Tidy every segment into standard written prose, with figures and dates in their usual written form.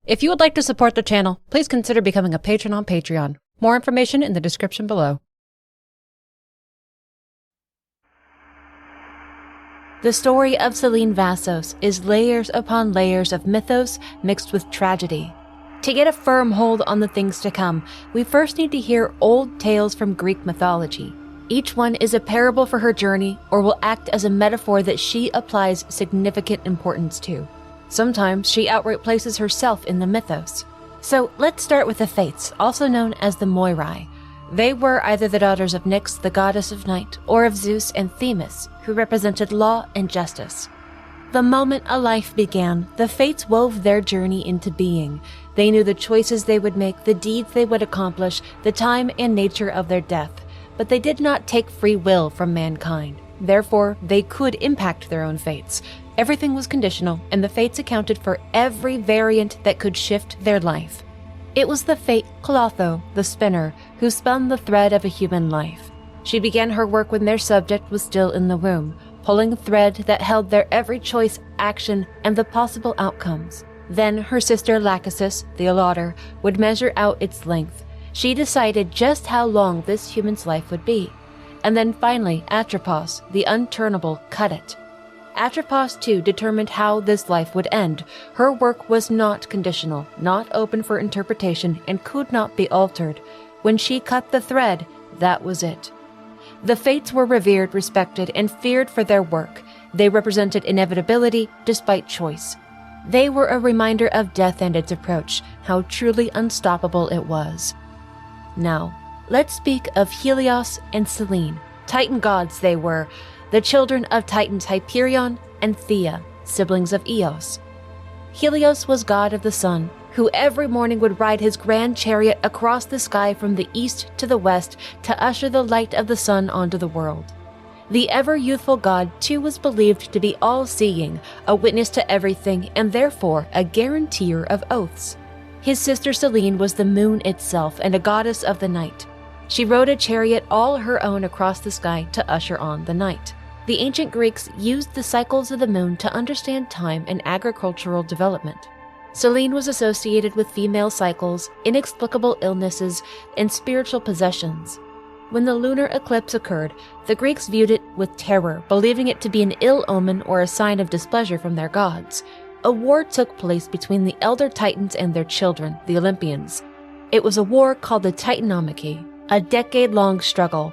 If you would like to support the channel, please consider becoming a patron on Patreon. More information in the description below. The story of Selene Vassos is layers upon layers of mythos mixed with tragedy. To get a firm hold on the things to come, we first need to hear old tales from Greek mythology. Each one is a parable for her journey or will act as a metaphor that she applies significant importance to. Sometimes she outright places herself in the mythos. So let's start with the Fates, also known as the Moirai. They were either the daughters of Nyx, the goddess of night, or of Zeus and Themis, who represented law and justice. The moment a life began, the Fates wove their journey into being. They knew the choices they would make, the deeds they would accomplish, the time and nature of their death, but they did not take free will from mankind. Therefore, they could impact their own fates. Everything was conditional, and the Fates accounted for every variant that could shift their life. It was the fate Clotho, the spinner, who spun the thread of a human life. She began her work when their subject was still in the womb, pulling a thread that held their every choice, action, and the possible outcomes. Then her sister Lachesis, the allottor, would measure out its length. She decided just how long this human's life would be. And then finally, Atropos, the unturnable, cut it. Atropos too determined how this life would end. Her work was not conditional, not open for interpretation, and could not be altered. When she cut the thread, that was it. The Fates were revered, respected, and feared for their work. They represented inevitability despite choice. They were a reminder of death and its approach, how truly unstoppable it was. Now, let's speak of Helios and Selene. Titan gods they were, the children of Titans Hyperion and Thea, siblings of Eos. Helios was god of the sun, who every morning would ride his grand chariot across the sky from the east to the west to usher the light of the sun onto the world. The ever-youthful god, too, was believed to be all-seeing, a witness to everything, and therefore a guaranteer of oaths. His sister Selene was the moon itself and a goddess of the night. She rode a chariot all her own across the sky to usher on the night. The ancient Greeks used the cycles of the moon to understand time and agricultural development. Selene was associated with female cycles, inexplicable illnesses, and spiritual possessions. When the lunar eclipse occurred, the Greeks viewed it with terror, believing it to be an ill omen or a sign of displeasure from their gods. A war took place between the elder Titans and their children, the Olympians. It was a war called the Titanomachy, a decade-long struggle.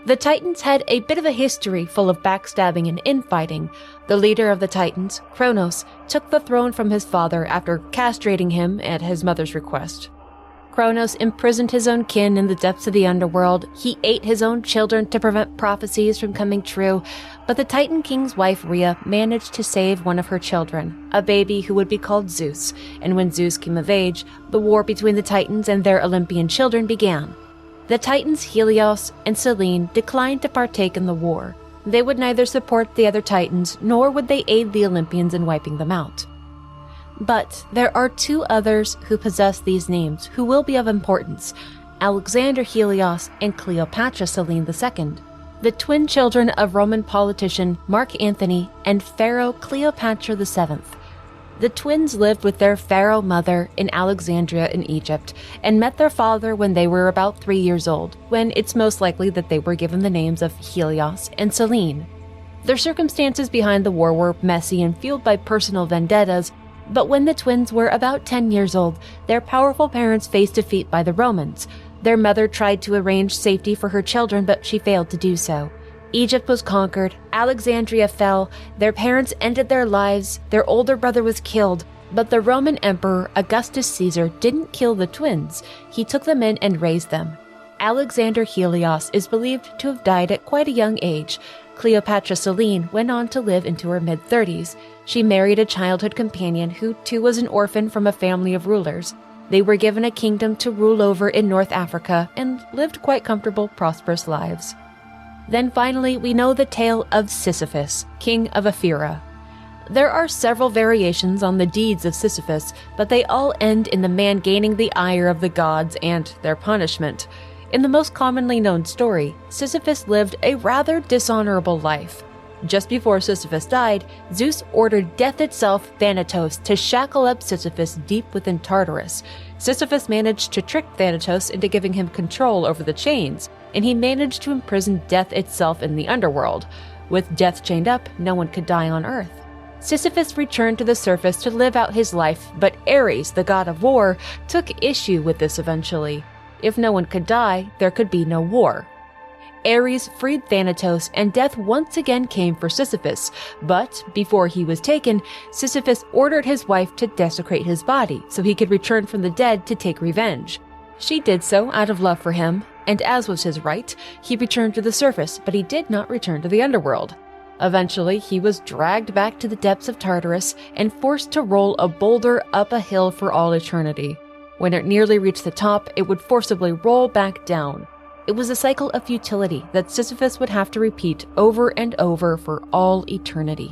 The Titans had a bit of a history full of backstabbing and infighting. The leader of the Titans, Kronos, took the throne from his father after castrating him at his mother's request. Kronos imprisoned his own kin in the depths of the underworld. He ate his own children to prevent prophecies from coming true, but the Titan King's wife Rhea managed to save one of her children, a baby who would be called Zeus, and when Zeus came of age, the war between the Titans and their Olympian children began. The Titans Helios and Selene declined to partake in the war. They would neither support the other Titans, nor would they aid the Olympians in wiping them out. But there are two others who possess these names who will be of importance: Alexander Helios and Cleopatra Selene II, the twin children of Roman politician Mark Antony and Pharaoh Cleopatra VII. The twins lived with their pharaoh mother in Alexandria in Egypt and met their father when they were about 3 years old, when it's most likely that they were given the names of Helios and Selene. Their circumstances behind the war were messy and fueled by personal vendettas, but when the twins were about 10 years old, their powerful parents faced defeat by the Romans. Their mother tried to arrange safety for her children, but she failed to do so. Egypt was conquered, Alexandria fell, their parents ended their lives, their older brother was killed, but the Roman Emperor Augustus Caesar didn't kill the twins. He took them in and raised them. Alexander Helios is believed to have died at quite a young age. Cleopatra Selene went on to live into her mid-30s. She married a childhood companion who too was an orphan from a family of rulers. They were given a kingdom to rule over in North Africa and lived quite comfortable, prosperous lives. Then finally, we know the tale of Sisyphus, king of Ephyra. There are several variations on the deeds of Sisyphus, but they all end in the man gaining the ire of the gods and their punishment. In the most commonly known story, Sisyphus lived a rather dishonorable life. Just before Sisyphus died, Zeus ordered Death itself, Thanatos, to shackle up Sisyphus deep within Tartarus. Sisyphus managed to trick Thanatos into giving him control over the chains, and he managed to imprison Death itself in the underworld. With Death chained up, no one could die on Earth. Sisyphus returned to the surface to live out his life, but Ares, the god of war, took issue with this eventually. If no one could die, there could be no war. Ares freed Thanatos, and Death once again came for Sisyphus, but before he was taken, Sisyphus ordered his wife to desecrate his body so he could return from the dead to take revenge. She did so out of love for him, and as was his right, he returned to the surface, but he did not return to the underworld. Eventually, he was dragged back to the depths of Tartarus and forced to roll a boulder up a hill for all eternity. When it nearly reached the top, it would forcibly roll back down. It was a cycle of futility that Sisyphus would have to repeat over and over for all eternity.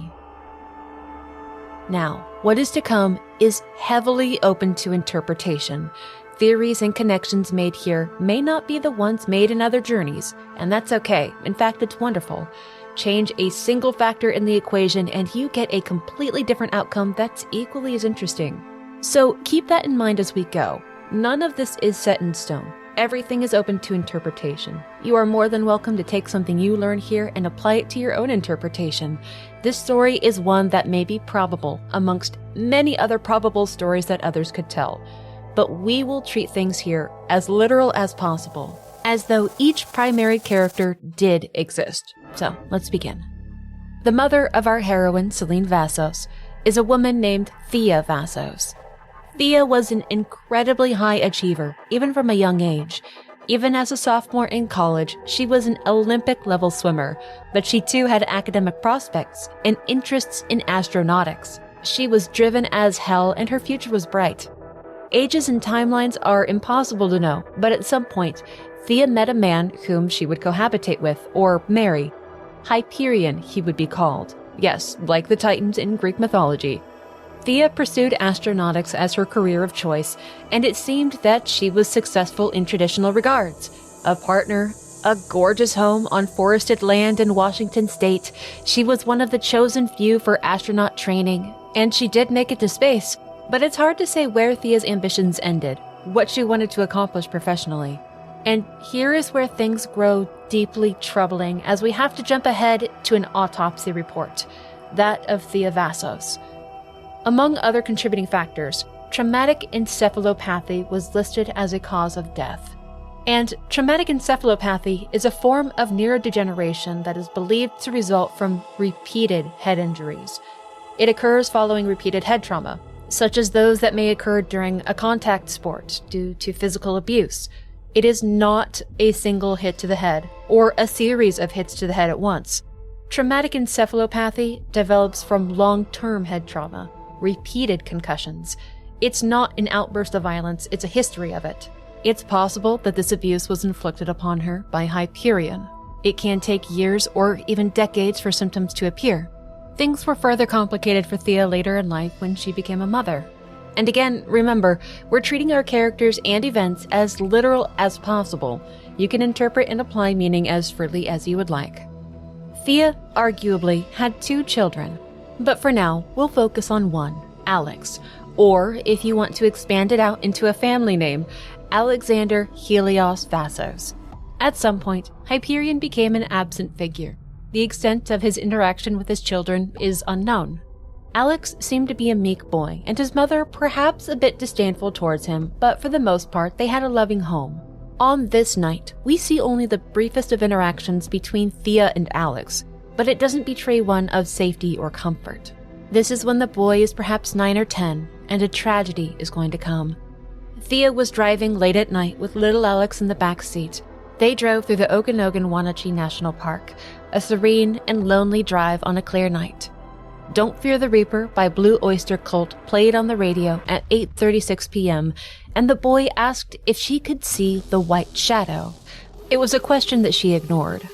Now, what is to come is heavily open to interpretation. Theories and connections made here may not be the ones made in other journeys, and that's okay. In fact, it's wonderful. Change a single factor in the equation and you get a completely different outcome that's equally as interesting. So keep that in mind as we go. None of this is set in stone. Everything is open to interpretation. You are more than welcome to take something you learn here and apply it to your own interpretation. This story is one that may be probable amongst many other probable stories that others could tell. But we will treat things here as literal as possible, as though each primary character did exist. So, let's begin. The mother of our heroine, Selene Vassos, is a woman named Thea Vassos. Thea was an incredibly high achiever, even from a young age. Even as a sophomore in college, she was an Olympic-level swimmer, but she too had academic prospects and interests in astronautics. She was driven as hell and her future was bright. Ages and timelines are impossible to know, but at some point, Thea met a man whom she would cohabitate with, or marry. Hyperion, he would be called. Yes, like the Titans in Greek mythology. Thea pursued astronautics as her career of choice, and it seemed that she was successful in traditional regards. A partner, a gorgeous home on forested land in Washington state, she was one of the chosen few for astronaut training, and she did make it to space. But it's hard to say where Thea's ambitions ended, what she wanted to accomplish professionally. And here is where things grow deeply troubling as we have to jump ahead to an autopsy report, that of Thea Vassos. Among other contributing factors, traumatic encephalopathy was listed as a cause of death. And traumatic encephalopathy is a form of neurodegeneration that is believed to result from repeated head injuries. It occurs following repeated head trauma, such as those that may occur during a contact sport due to physical abuse. It is not a single hit to the head, or a series of hits to the head at once. Traumatic encephalopathy develops from long-term head trauma, repeated concussions. It's not an outburst of violence, it's a history of it. It's possible that this abuse was inflicted upon her by Hyperion. It can take years or even decades for symptoms to appear. Things were further complicated for Thea later in life when she became a mother. And again, remember, we're treating our characters and events as literal as possible. You can interpret and apply meaning as freely as you would like. Thea, arguably, had 2 children. But for now, we'll focus on one, Alex. Or, if you want to expand it out into a family name, Alexander Helios Vassos. At some point, Hyperion became an absent figure. The extent of his interaction with his children is unknown. Alex seemed to be a meek boy, and his mother perhaps a bit disdainful towards him, but for the most part, they had a loving home. On this night, we see only the briefest of interactions between Thea and Alex, but it doesn't betray one of safety or comfort. This is when the boy is perhaps 9 or 10, and a tragedy is going to come. Thea was driving late at night with little Alex in the back seat. They drove through the Okanogan-Wenatchee National Park, a serene and lonely drive on a clear night. Don't Fear the Reaper by Blue Oyster Cult played on the radio at 8:36 p.m., and the boy asked if she could see the white shadow. It was a question that she ignored.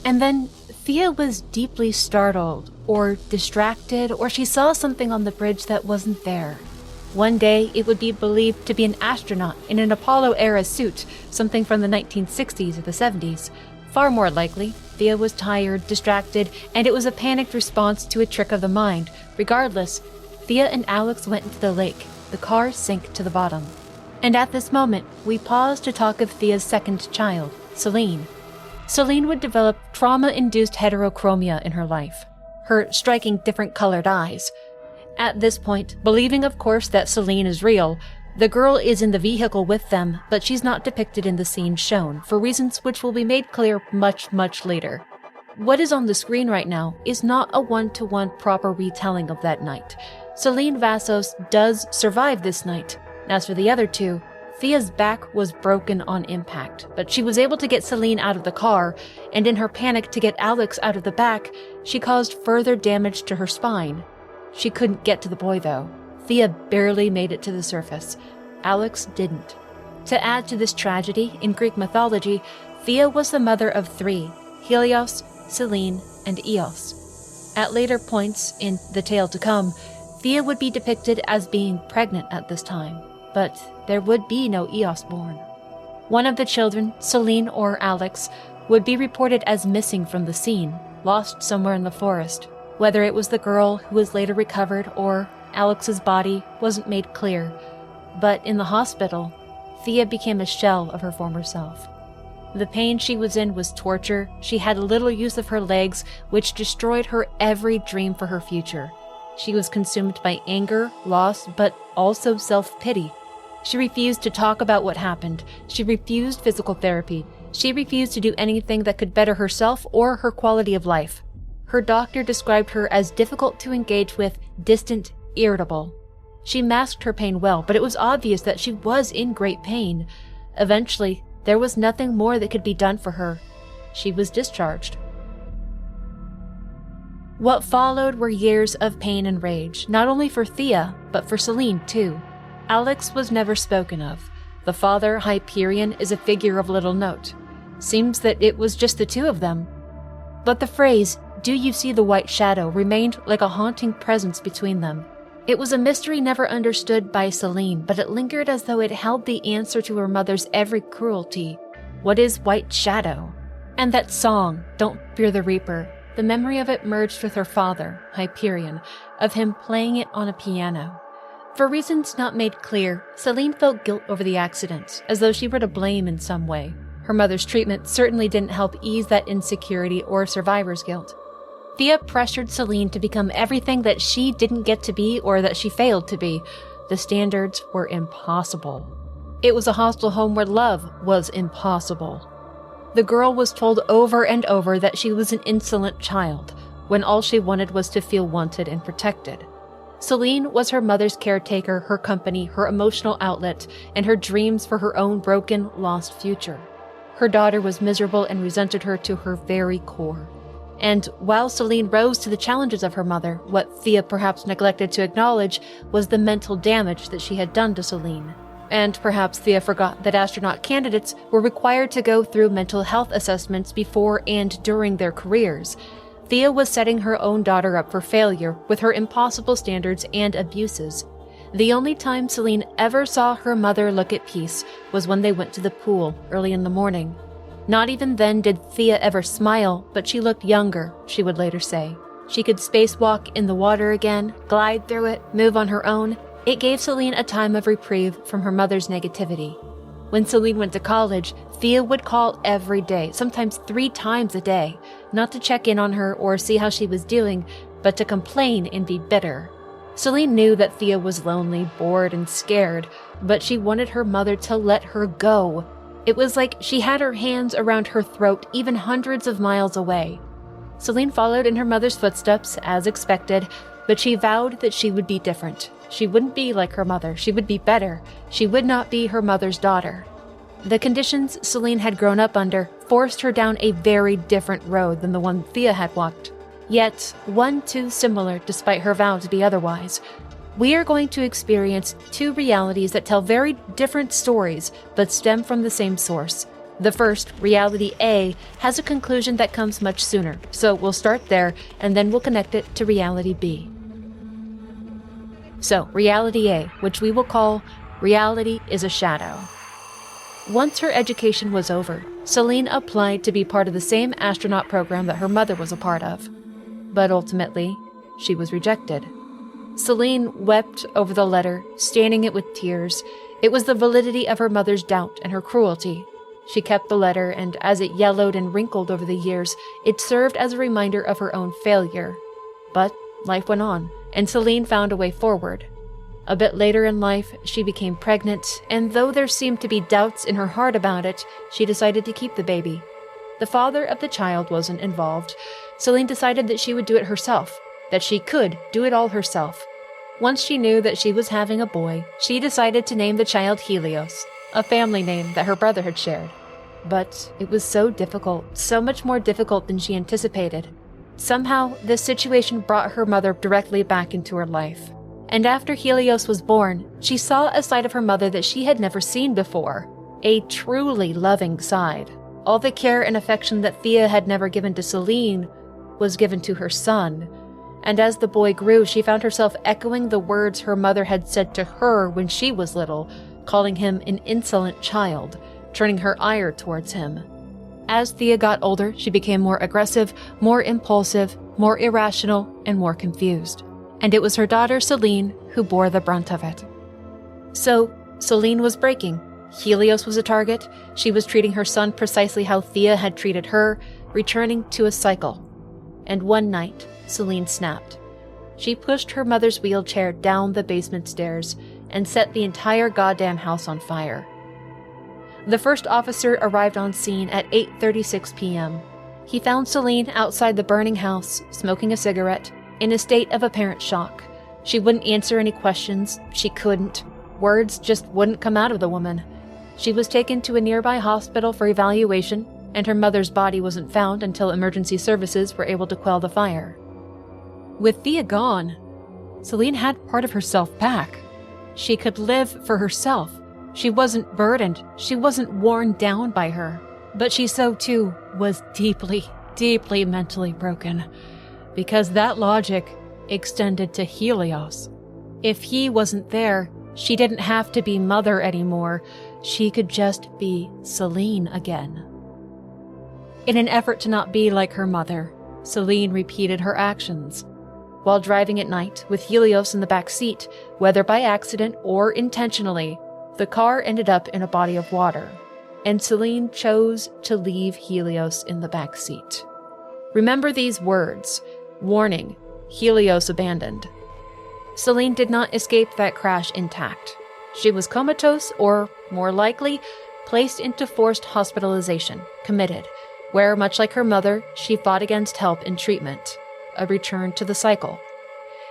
And then Thea was deeply startled, or distracted, or she saw something on the bridge that wasn't there. One day, it would be believed to be an astronaut in an Apollo-era suit, something from the 1960s or the 70s. Far more likely, Thea was tired, distracted, and it was a panicked response to a trick of the mind. Regardless, Thea and Alex went into the lake. The car sank to the bottom. And at this moment, we pause to talk of Thea's second child, Celine. Celine would develop trauma-induced heterochromia in her life, her striking different colored eyes. At this point, believing of course that Celine is real, the girl is in the vehicle with them, but she's not depicted in the scene shown, for reasons which will be made clear much, much later. What is on the screen right now is not a one-to-one proper retelling of that night. Celine Vassos does survive this night. As for the other two, Thea's back was broken on impact, but she was able to get Celine out of the car, and in her panic to get Alex out of the back, she caused further damage to her spine. She couldn't get to the boy though. Thea barely made it to the surface. Alex didn't. To add to this tragedy, in Greek mythology, Thea was the mother of three: Helios, Selene, and Eos. At later points in the tale to come, Thea would be depicted as being pregnant at this time, but there would be no Eos born. One of the children, Selene or Alex, would be reported as missing from the scene, lost somewhere in the forest. Whether it was the girl who was later recovered or Alex's body wasn't made clear, but in the hospital, Thea became a shell of her former self. The pain she was in was torture. She had little use of her legs, which destroyed her every dream for her future. She was consumed by anger, loss, but also self-pity. She refused to talk about what happened. She refused physical therapy. She refused to do anything that could better herself or her quality of life. Her doctor described her as difficult to engage with, distant, irritable. She masked her pain well, but it was obvious that she was in great pain. Eventually, there was nothing more that could be done for her. She was discharged. What followed were years of pain and rage, not only for Thea, but for Celine too. Alex was never spoken of. The father, Hyperion, is a figure of little note. Seems that it was just the two of them. But the phrase, "Do you see the white shadow?" remained like a haunting presence between them. It was a mystery never understood by Celine, but it lingered as though it held the answer to her mother's every cruelty. What is white shadow? And that song, "Don't Fear the Reaper," the memory of it merged with her father, Hyperion, of him playing it on a piano. For reasons not made clear, Celine felt guilt over the accident, as though she were to blame in some way. Her mother's treatment certainly didn't help ease that insecurity or survivor's guilt. Thea pressured Celine to become everything that she didn't get to be or that she failed to be. The standards were impossible. It was a hostile home where love was impossible. The girl was told over and over that she was an insolent child, when all she wanted was to feel wanted and protected. Celine was her mother's caretaker, her company, her emotional outlet, and her dreams for her own broken, lost future. Her daughter was miserable and resented her to her very core. And while Celine rose to the challenges of her mother, what Thea perhaps neglected to acknowledge was the mental damage that she had done to Celine. And perhaps Thea forgot that astronaut candidates were required to go through mental health assessments before and during their careers. Thea was setting her own daughter up for failure with her impossible standards and abuses. The only time Celine ever saw her mother look at peace was when they went to the pool early in the morning. Not even then did Thea ever smile, but she looked younger, she would later say. She could spacewalk in the water again, glide through it, move on her own. It gave Celine a time of reprieve from her mother's negativity. When Celine went to college, Thea would call every day, sometimes 3 times a day, not to check in on her or see how she was doing, but to complain and be bitter. Celine knew that Thea was lonely, bored, and scared, but she wanted her mother to let her go. It was like she had her hands around her throat, even hundreds of miles away. Celine followed in her mother's footsteps, as expected, but she vowed that she would be different. She wouldn't be like her mother. She would be better. She would not be her mother's daughter. The conditions Celine had grown up under forced her down a very different road than the one Thea had walked. Yet, one too similar despite her vow to be otherwise. We are going to experience 2 realities that tell very different stories, but stem from the same source. The first, reality A, has a conclusion that comes much sooner, so we'll start there, and then we'll connect it to reality B. So, reality A, which we will call Reality is a Shadow. Once her education was over, Celine applied to be part of the same astronaut program that her mother was a part of. But ultimately, she was rejected. Celine wept over the letter, staining it with tears. It was the validity of her mother's doubt and her cruelty. She kept the letter, and as it yellowed and wrinkled over the years, it served as a reminder of her own failure. But life went on, and Celine found a way forward. A bit later in life, she became pregnant, and though there seemed to be doubts in her heart about it, she decided to keep the baby. The father of the child wasn't involved. Celine decided that she would do it herself, that she could do it all herself. Once she knew that she was having a boy, she decided to name the child Helios, a family name that her brother had shared. But it was so difficult, so much more difficult than she anticipated. Somehow, this situation brought her mother directly back into her life. And after Helios was born, she saw a side of her mother that she had never seen before, a truly loving side. All the care and affection that Thea had never given to Celine was given to her son. And as the boy grew, she found herself echoing the words her mother had said to her when she was little, calling him an insolent child, turning her ire towards him. As Thea got older, she became more aggressive, more impulsive, more irrational, and more confused. And it was her daughter Celine who bore the brunt of it. So, Celine was breaking. Helios was a target. She was treating her son precisely how Thea had treated her, returning to a cycle. And one night, Celine snapped. She pushed her mother's wheelchair down the basement stairs and set the entire goddamn house on fire. The first officer arrived on scene at 8:36 p.m. He found Celine outside the burning house, smoking a cigarette, in a state of apparent shock. She wouldn't answer any questions. She couldn't. Words just wouldn't come out of the woman. She was taken to a nearby hospital for evaluation, and her mother's body wasn't found until emergency services were able to quell the fire. With Thea gone, Celine had part of herself back. She could live for herself. She wasn't burdened. She wasn't worn down by her. But she so too was deeply, deeply mentally broken. Because that logic extended to Helios. If he wasn't there, she didn't have to be mother anymore. She could just be Celine again. In an effort to not be like her mother, Celine repeated her actions. While driving at night with Helios in the back seat, whether by accident or intentionally, the car ended up in a body of water, and Celine chose to leave Helios in the back seat. Remember these words. Warning, Helios abandoned. Celine did not escape that crash intact. She was comatose or, more likely, placed into forced hospitalization, committed, where, much like her mother, she fought against help and treatment, a return to the cycle.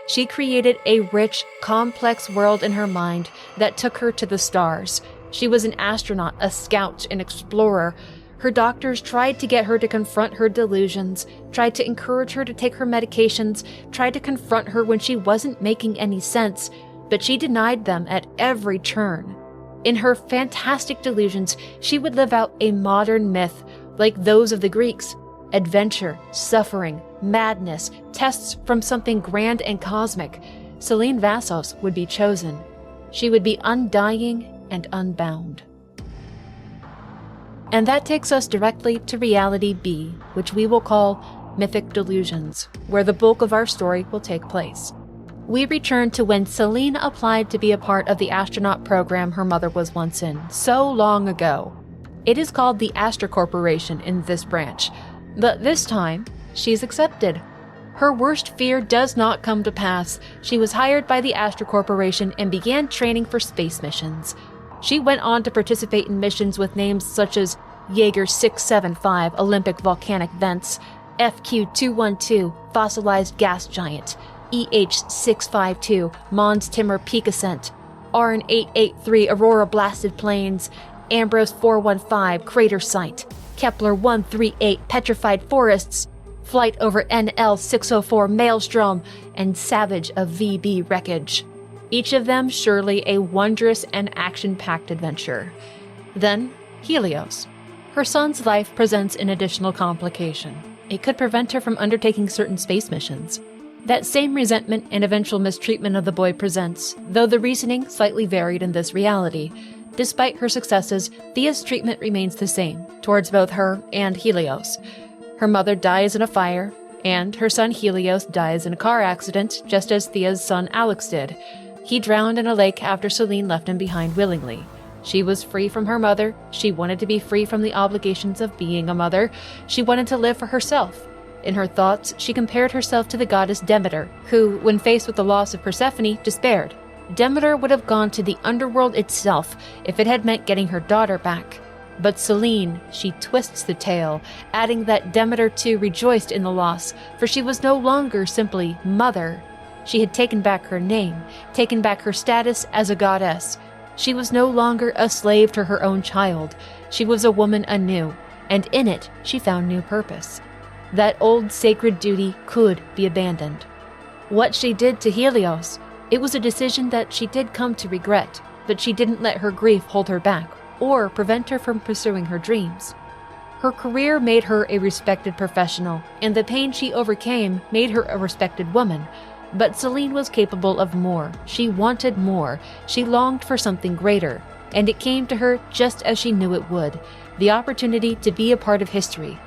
She created a rich, complex world in her mind that took her to the stars. She was an astronaut, a scout, an explorer. Her doctors tried to get her to confront her delusions, tried to encourage her to take her medications, tried to confront her when she wasn't making any sense, but she denied them at every turn. In her fantastic delusions, she would live out a modern myth like those of the Greeks. Adventure, suffering, madness, tests from something grand and cosmic. Celine Vassos would be chosen. She would be undying and unbound. And that takes us directly to Reality B, which we will call Mythic Delusions, where the bulk of our story will take place. We return to when Celine applied to be a part of the astronaut program her mother was once in, so long ago. It is called the Astra Corporation in this branch, but this time, she's accepted. Her worst fear does not come to pass. She was hired by the Astra Corporation and began training for space missions. She went on to participate in missions with names such as Jaeger 675 Olympic Volcanic Vents, FQ-212 Fossilized Gas Giant, EH-652 Mons Timur Peak Ascent, RN-883 Aurora Blasted Plains, Ambrose 415 Crater Site, Kepler 138 Petrified Forests, Flight over NL-604 Maelstrom, and Savage of VB Wreckage. Each of them surely a wondrous and action-packed adventure. Then, Helios. Her son's life presents an additional complication. It could prevent her from undertaking certain space missions. That same resentment and eventual mistreatment of the boy presents, though the reasoning slightly varied in this reality. Despite her successes, Thea's treatment remains the same towards both her and Helios. Her mother dies in a fire, and her son Helios dies in a car accident, just as Thea's son Alex did. He drowned in a lake after Celine left him behind willingly. She was free from her mother. She wanted to be free from the obligations of being a mother. She wanted to live for herself. In her thoughts, she compared herself to the goddess Demeter, who, when faced with the loss of Persephone, despaired. Demeter would have gone to the underworld itself if it had meant getting her daughter back. But Celine, she twists the tale, adding that Demeter too rejoiced in the loss, for she was no longer simply mother. She had taken back her name, taken back her status as a goddess. She was no longer a slave to her own child. She was a woman anew, and in it she found new purpose. That old sacred duty could be abandoned. What she did to Helios, it was a decision that she did come to regret, but she didn't let her grief hold her back or prevent her from pursuing her dreams. Her career made her a respected professional, and the pain she overcame made her a respected woman. But Celine was capable of more. She wanted more. She longed for something greater, and it came to her just as she knew it would, the opportunity to be a part of history.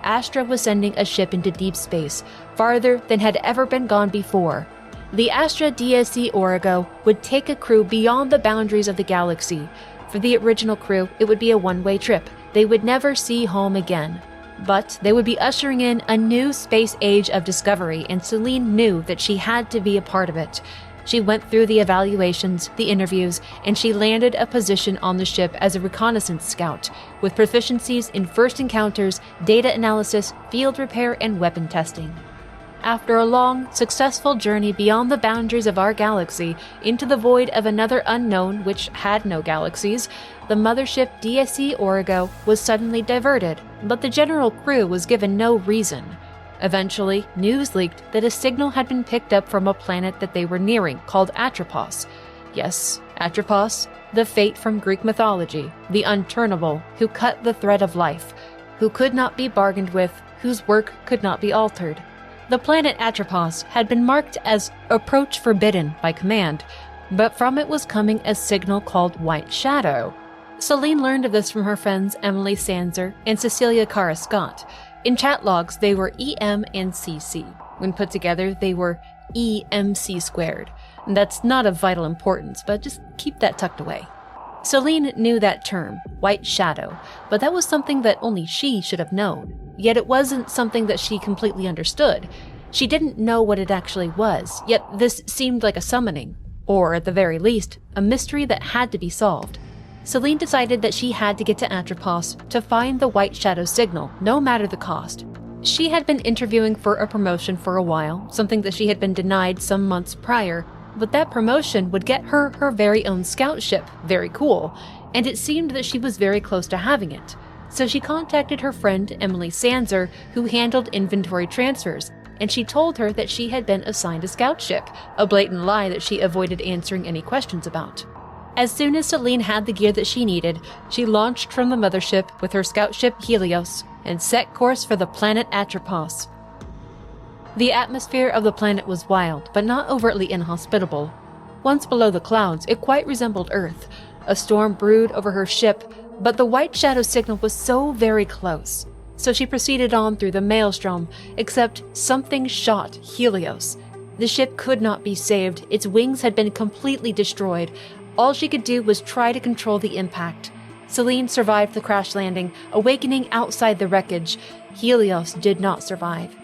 Astra was sending a ship into deep space, farther than had ever been gone before. The Astra DSC Origo would take a crew beyond the boundaries of the galaxy. For the original crew, it would be a one-way trip. They would never see home again. But they would be ushering in a new space age of discovery, and Celine knew that she had to be a part of it. She went through the evaluations, the interviews, and she landed a position on the ship as a reconnaissance scout, with proficiencies in first encounters, data analysis, field repair, and weapon testing. After a long, successful journey beyond the boundaries of our galaxy into the void of another unknown which had no galaxies, the mothership DSC Origo was suddenly diverted, but the general crew was given no reason. Eventually, news leaked that a signal had been picked up from a planet that they were nearing, called Atropos. Yes, Atropos, the fate from Greek mythology, the unturnable, who cut the thread of life, who could not be bargained with, whose work could not be altered. The planet Atropos had been marked as Approach Forbidden by command, but from it was coming a signal called White Shadow. Celine learned of this from her friends Emily Sanser and Cecilia Cara Scott. In chat logs, they were EM and CC. When put together, they were EMC squared. That's not of vital importance, but just keep that tucked away. Celine knew that term, White Shadow, but that was something that only she should have known. Yet it wasn't something that she completely understood. She didn't know what it actually was, yet this seemed like a summoning, or at the very least, a mystery that had to be solved. Celine decided that she had to get to Atropos to find the White Shadow signal, no matter the cost. She had been interviewing for a promotion for a while, something that she had been denied some months prior, but that promotion would get her her very own scout ship, very cool, and it seemed that she was very close to having it. So she contacted her friend Emily Sanser, who handled inventory transfers, and she told her that she had been assigned a scout ship, a blatant lie that she avoided answering any questions about. As soon as Celine had the gear that she needed, she launched from the mothership with her scout ship Helios and set course for the planet Atropos. The atmosphere of the planet was wild, but not overtly inhospitable. Once below the clouds, it quite resembled Earth. A storm brewed over her ship, but the White Shadow signal was so very close. So she proceeded on through the maelstrom, except something shot Helios. The ship could not be saved. Its wings had been completely destroyed. All she could do was try to control the impact. Celine survived the crash landing, awakening outside the wreckage. Helios did not survive.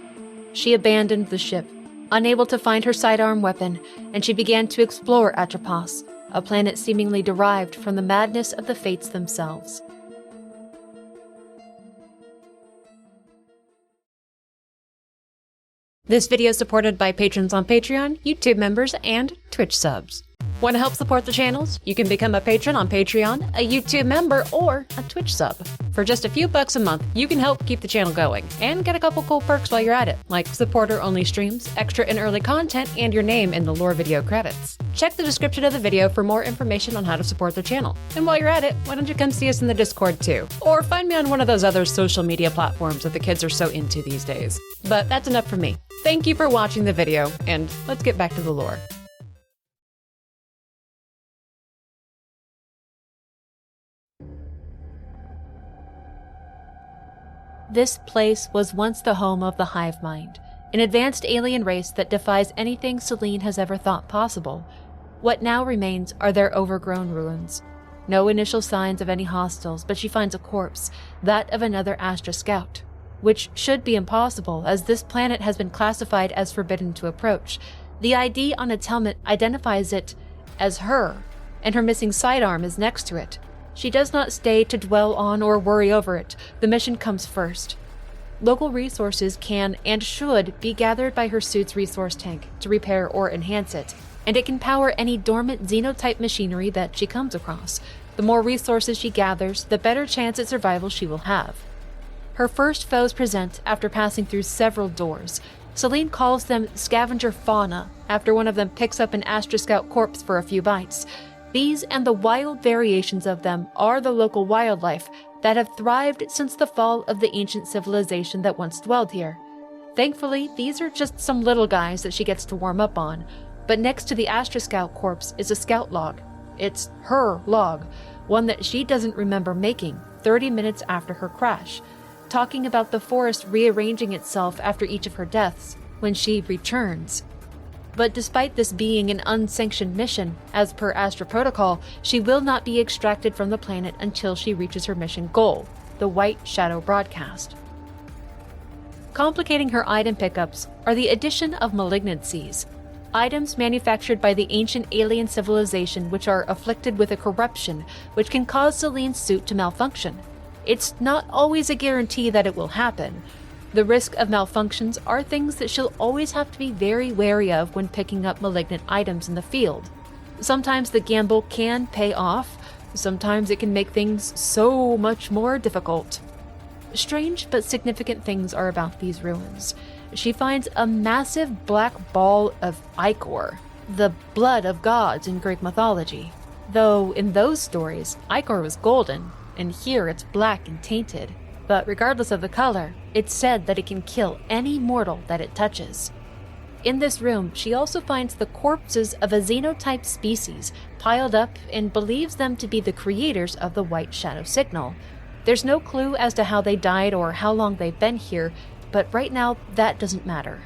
She abandoned the ship, unable to find her sidearm weapon, and she began to explore Atropos, a planet seemingly derived from the madness of the fates themselves. This video is supported by patrons on Patreon, YouTube members, and Twitch subs. Want to help support the channels? You can become a patron on Patreon, a YouTube member, or a Twitch sub. For just a few bucks a month, you can help keep the channel going and get a couple cool perks while you're at it, like supporter-only streams, extra and early content, and your name in the lore video credits. Check the description of the video for more information on how to support the channel. And while you're at it, why don't you come see us in the Discord too? Or find me on one of those other social media platforms that the kids are so into these days. But that's enough from me. Thank you for watching the video, and let's get back to the lore. This place was once the home of the Hive Mind, an advanced alien race that defies anything Celine has ever thought possible. What now remains are their overgrown ruins. No initial signs of any hostiles, but she finds a corpse, that of another Astra scout, which should be impossible as this planet has been classified as forbidden to approach. The ID on its helmet identifies it as her, and her missing sidearm is next to it. She does not stay to dwell on or worry over it. The mission comes first. Local resources can and should be gathered by her suit's resource tank to repair or enhance it, and it can power any dormant xenotype machinery that she comes across. The more resources she gathers, the better chance at survival she will have. Her first foes present after passing through several doors. Celine calls them scavenger fauna after one of them picks up an Astra Scout corpse for a few bites. These and the wild variations of them are the local wildlife that have thrived since the fall of the ancient civilization that once dwelled here. Thankfully, these are just some little guys that she gets to warm up on, but next to the Astra Scout corpse is a scout log. It's her log, one that she doesn't remember making 30 minutes after her crash, talking about the forest rearranging itself after each of her deaths when she returns. But despite this being an unsanctioned mission, as per Astra Protocol, she will not be extracted from the planet until she reaches her mission goal, the White Shadow broadcast. Complicating her item pickups are the addition of malignancies, items manufactured by the ancient alien civilization which are afflicted with a corruption which can cause Celine's suit to malfunction. It's not always a guarantee that it will happen. The risk of malfunctions are things that she'll always have to be very wary of when picking up malignant items in the field. Sometimes the gamble can pay off, sometimes it can make things so much more difficult. Strange but significant things are about these ruins. She finds a massive black ball of ichor, the blood of gods in Greek mythology. Though in those stories, ichor was golden, and here it's black and tainted. But regardless of the color, it's said that it can kill any mortal that it touches. In this room, she also finds the corpses of a xenotype species piled up and believes them to be the creators of the White Shadow signal. There's no clue as to how they died or how long they've been here, but right now that doesn't matter.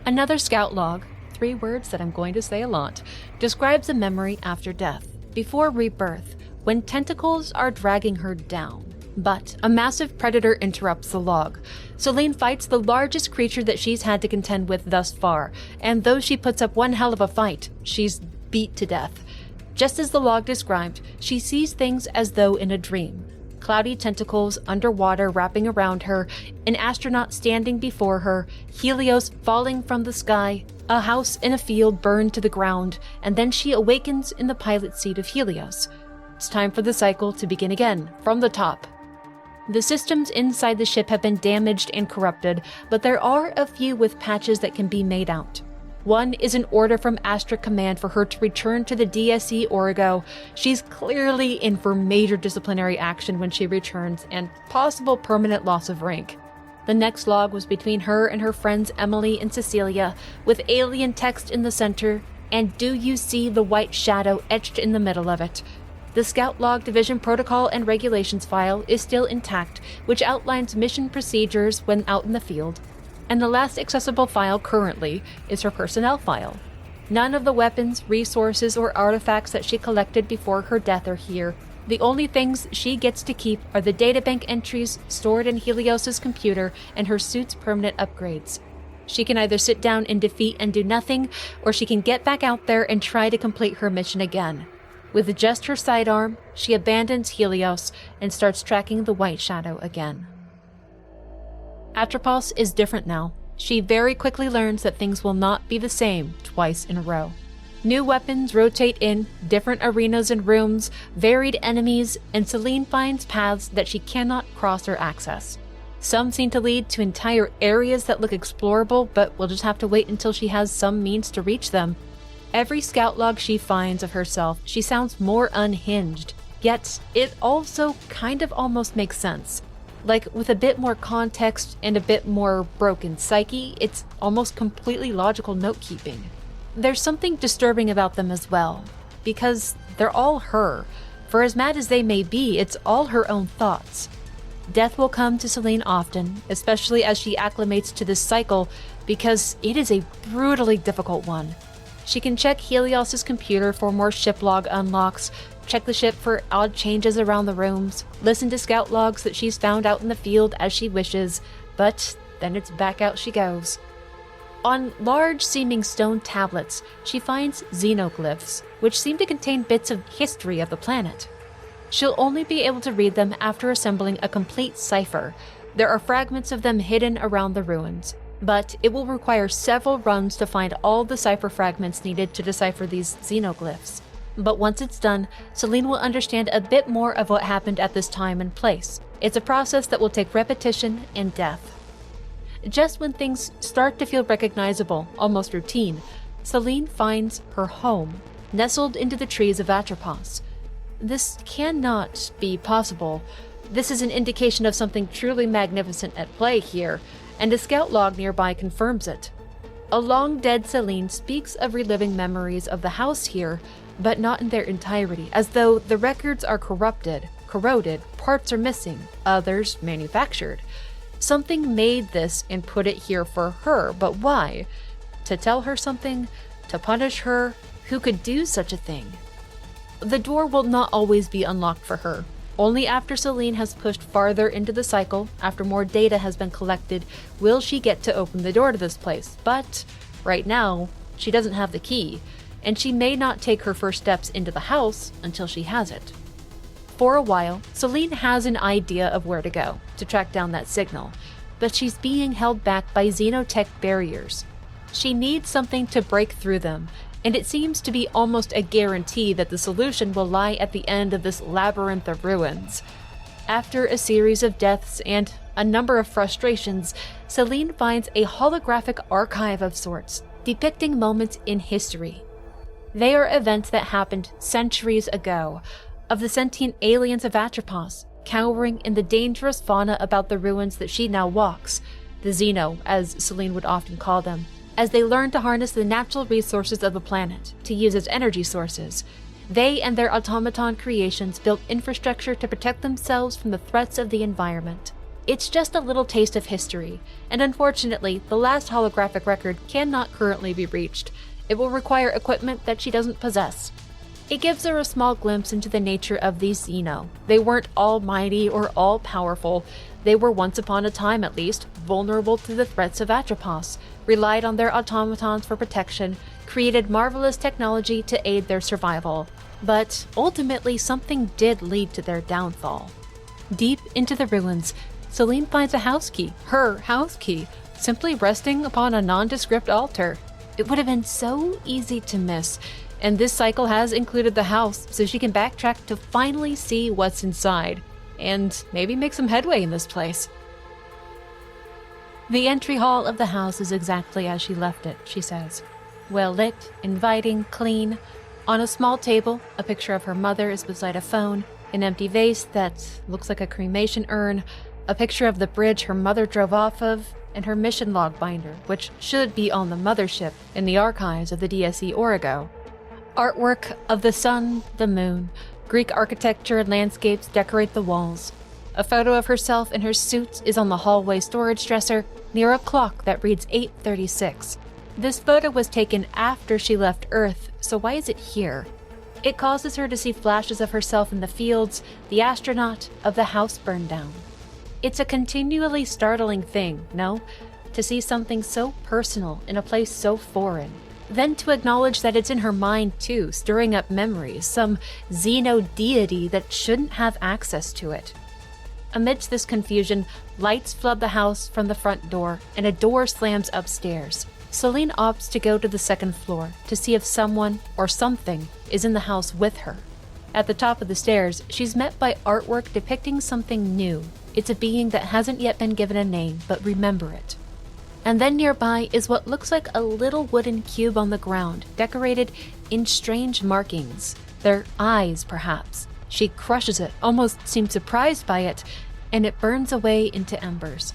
Another scout log, 3 words that I'm going to say a lot, describes a memory after death, before rebirth, when tentacles are dragging her down. But a massive predator interrupts the log. Celine fights the largest creature that she's had to contend with thus far, and though she puts up one hell of a fight, she's beat to death. Just as the log described, she sees things as though in a dream. Cloudy tentacles underwater wrapping around her, an astronaut standing before her, Helios falling from the sky, a house in a field burned to the ground, and then she awakens in the pilot seat of Helios. It's time for the cycle to begin again, from the top. The systems inside the ship have been damaged and corrupted, but there are a few with patches that can be made out. One is an order from Astra Command for her to return to the DSE Origo. She's clearly in for major disciplinary action when she returns, and possible permanent loss of rank. The next log was between her and her friends Emily and Cecilia, with alien text in the center, and "Do you see the White Shadow" etched in the middle of it. The Scout Log Division Protocol and Regulations file is still intact, which outlines mission procedures when out in the field, and the last accessible file currently is her personnel file. None of the weapons, resources, or artifacts that she collected before her death are here. The only things she gets to keep are the databank entries stored in Helios's computer and her suit's permanent upgrades. She can either sit down in defeat and do nothing, or she can get back out there and try to complete her mission again. With just her sidearm, she abandons Helios and starts tracking the White Shadow again. Atropos is different now. She very quickly learns that things will not be the same twice in a row. New weapons rotate in, different arenas and rooms, varied enemies, and Celine finds paths that she cannot cross or access. Some seem to lead to entire areas that look explorable, but we'll just have to wait until she has some means to reach them. Every scout log she finds of herself, she sounds more unhinged, yet it also kind of almost makes sense. Like, with a bit more context and a bit more broken psyche, it's almost completely logical note-keeping. There's something disturbing about them as well, because they're all her. For as mad as they may be, it's all her own thoughts. Death will come to Celine often, especially as she acclimates to this cycle, because it is a brutally difficult one. She can check Helios' computer for more ship log unlocks, check the ship for odd changes around the rooms, listen to scout logs that she's found out in the field as she wishes, but then it's back out she goes. On large-seeming stone tablets, she finds xenoglyphs, which seem to contain bits of history of the planet. She'll only be able to read them after assembling a complete cipher. There are fragments of them hidden around the ruins, but it will require several runs to find all the cipher fragments needed to decipher these xenoglyphs. But once it's done, Celine will understand a bit more of what happened at this time and place. It's a process that will take repetition and death. Just when things start to feel recognizable, almost routine, Celine finds her home, nestled into the trees of Atropos. This cannot be possible. This is an indication of something truly magnificent at play here, and a scout log nearby confirms it. A long-dead Celine speaks of reliving memories of the house here, but not in their entirety, as though the records are corrupted, corroded, parts are missing, others manufactured. Something made this and put it here for her, but why? To tell her something? To punish her? Who could do such a thing? The door will not always be unlocked for her. Only after Celine has pushed farther into the cycle, after more data has been collected, will she get to open the door to this place. But right now, she doesn't have the key, and she may not take her first steps into the house until she has it. For a while, Celine has an idea of where to go, to track down that signal, but she's being held back by xenotech barriers. She needs something to break through them, and it seems to be almost a guarantee that the solution will lie at the end of this labyrinth of ruins. After a series of deaths and a number of frustrations, Celine finds a holographic archive of sorts, depicting moments in history. They are events that happened centuries ago, of the sentient aliens of Atropos, cowering in the dangerous fauna about the ruins that she now walks, the Xeno, as Celine would often call them, as they learn to harness the natural resources of the planet, to use as energy sources. They and their automaton creations built infrastructure to protect themselves from the threats of the environment. It's just a little taste of history, and unfortunately, the last holographic record cannot currently be reached. It will require equipment that she doesn't possess. It gives her a small glimpse into the nature of these Xeno. They weren't almighty or all-powerful. They were once upon a time, at least, vulnerable to the threats of Atropos, relied on their automatons for protection, created marvelous technology to aid their survival. But ultimately, something did lead to their downfall. Deep into the ruins, Celine finds a house key, her house key, simply resting upon a nondescript altar. It would have been so easy to miss, and this cycle has included the house, so she can backtrack to finally see what's inside, and maybe make some headway in this place. The entry hall of the house is exactly as she left it, she says. Well lit, inviting, clean. On a small table, a picture of her mother is beside a phone, an empty vase that looks like a cremation urn, a picture of the bridge her mother drove off of, and her mission log binder, which should be on the mothership in the archives of the DSE Origo. Artwork of the sun, the moon, Greek architecture and landscapes decorate the walls. A photo of herself in her suit is on the hallway storage dresser near a clock that reads 8:36. This photo was taken after she left Earth, so why is it here? It causes her to see flashes of herself in the fields, the astronaut, of the house burned down. It's a continually startling thing, no? To see something so personal in a place so foreign. Then to acknowledge that it's in her mind too, stirring up memories, some xeno-deity that shouldn't have access to it. Amidst this confusion, lights flood the house from the front door, and a door slams upstairs. Celine opts to go to the second floor to see if someone or something is in the house with her. At the top of the stairs, she's met by artwork depicting something new. It's a being that hasn't yet been given a name, but remember it. And then nearby is what looks like a little wooden cube on the ground, decorated in strange markings. Their eyes, perhaps. She crushes it, almost seems surprised by it, and it burns away into embers.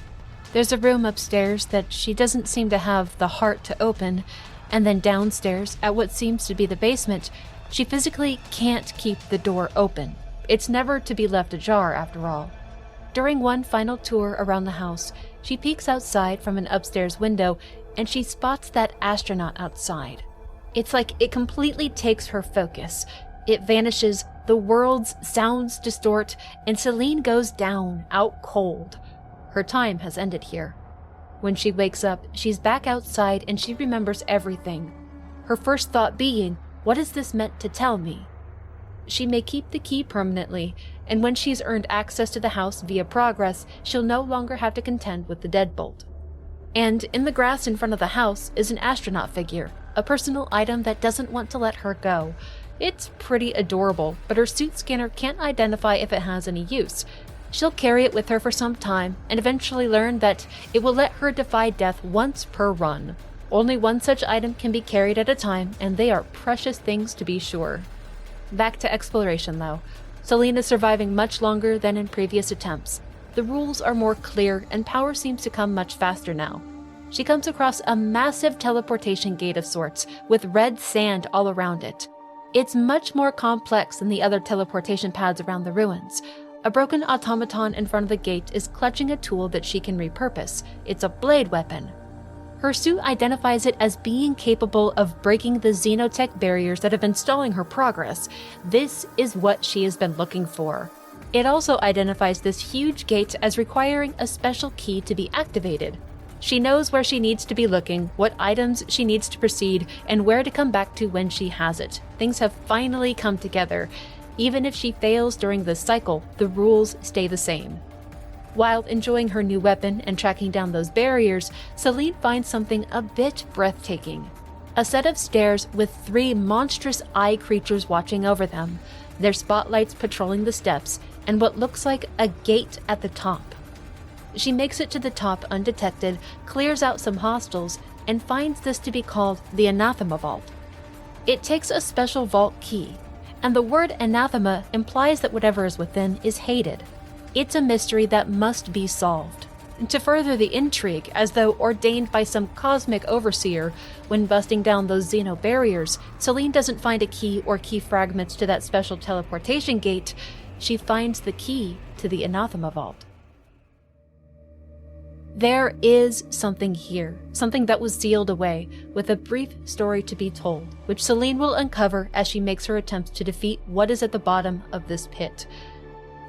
There's a room upstairs that she doesn't seem to have the heart to open, and then downstairs, at what seems to be the basement, she physically can't keep the door open. It's never to be left ajar, after all. During one final tour around the house, she peeks outside from an upstairs window, and she spots that astronaut outside. It's like it completely takes her focus. It vanishes, the world's sounds distort, and Celine goes down, out cold. Her time has ended here. When she wakes up, she's back outside and she remembers everything. Her first thought being, what is this meant to tell me? She may keep the key permanently, and when she's earned access to the house via progress, she'll no longer have to contend with the deadbolt. And in the grass in front of the house is an astronaut figure, a personal item that doesn't want to let her go. It's pretty adorable, but her suit scanner can't identify if it has any use. She'll carry it with her for some time, and eventually learn that it will let her defy death once per run. Only one such item can be carried at a time, and they are precious things to be sure. Back to exploration, though. Celine is surviving much longer than in previous attempts. The rules are more clear, and power seems to come much faster now. She comes across a massive teleportation gate of sorts, with red sand all around it. It's much more complex than the other teleportation pads around the ruins. A broken automaton in front of the gate is clutching a tool that she can repurpose. It's a blade weapon. Her suit identifies it as being capable of breaking the xenotech barriers that have been stalling her progress. This is what she has been looking for. It also identifies this huge gate as requiring a special key to be activated. She knows where she needs to be looking, what items she needs to proceed, and where to come back to when she has it. Things have finally come together. Even if she fails during this cycle, the rules stay the same. While enjoying her new weapon and tracking down those barriers, Celine finds something a bit breathtaking. A set of stairs with 3 monstrous eye creatures watching over them, their spotlights patrolling the steps, and what looks like a gate at the top. She makes it to the top undetected, clears out some hostiles, and finds this to be called the Anathema Vault. It takes a special vault key, and the word anathema implies that whatever is within is hated. It's a mystery that must be solved. To further the intrigue, as though ordained by some cosmic overseer, when busting down those xeno barriers, Celine doesn't find a key or key fragments to that special teleportation gate. She finds the key to the Anathema Vault. There is something here, something that was sealed away, with a brief story to be told, which Celine will uncover as she makes her attempts to defeat what is at the bottom of this pit.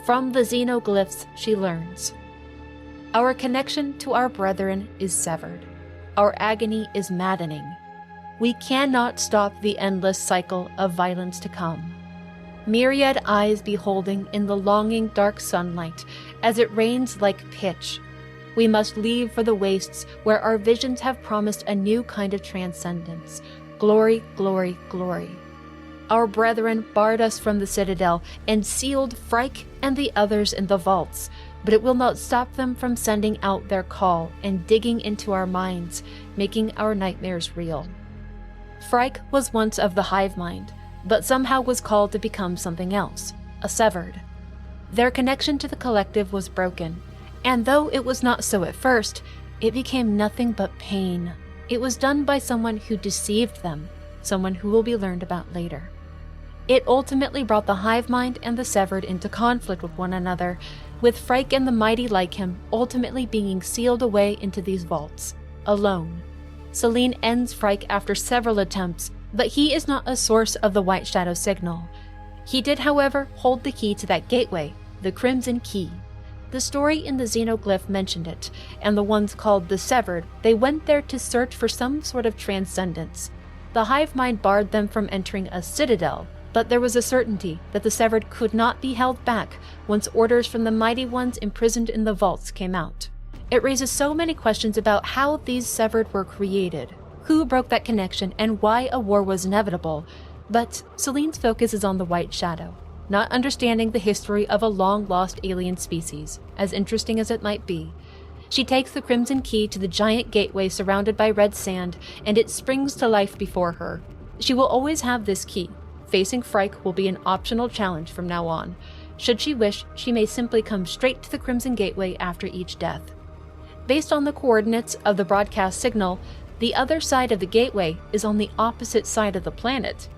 From the xenoglyphs, she learns. Our connection to our brethren is severed. Our agony is maddening. We cannot stop the endless cycle of violence to come. Myriad eyes beholding in the longing dark sunlight as it rains like pitch. We must leave for the wastes where our visions have promised a new kind of transcendence. Glory, glory, glory. Our brethren barred us from the citadel and sealed Frike and the others in the vaults, but it will not stop them from sending out their call and digging into our minds, making our nightmares real. Frike was once of the hive mind, but somehow was called to become something else, a severed. Their connection to the collective was broken, and though it was not so at first, it became nothing but pain. It was done by someone who deceived them, someone who will be learned about later. It ultimately brought the hive mind and the severed into conflict with one another, with Frike and the mighty like him ultimately being sealed away into these vaults, alone. Celine ends Frike after several attempts, but he is not a source of the White Shadow signal. He did, however, hold the key to that gateway, the Crimson Key. The story in the xenoglyph mentioned it, and the ones called the Severed, they went there to search for some sort of transcendence. The hive mind barred them from entering a citadel, but there was a certainty that the Severed could not be held back once orders from the mighty ones imprisoned in the vaults came out. It raises so many questions about how these Severed were created. who broke that connection, and why a war was inevitable. But Celine's focus is on the White Shadow, not understanding the history of a long-lost alien species, as interesting as it might be. She takes the Crimson Key to the giant gateway surrounded by red sand, and it springs to life before her. She will always have this key. Facing Frike will be an optional challenge from now on. Should she wish, she may simply come straight to the Crimson Gateway after each death. Based on the coordinates of the broadcast signal, the other side of the gateway is on the opposite side of the planet.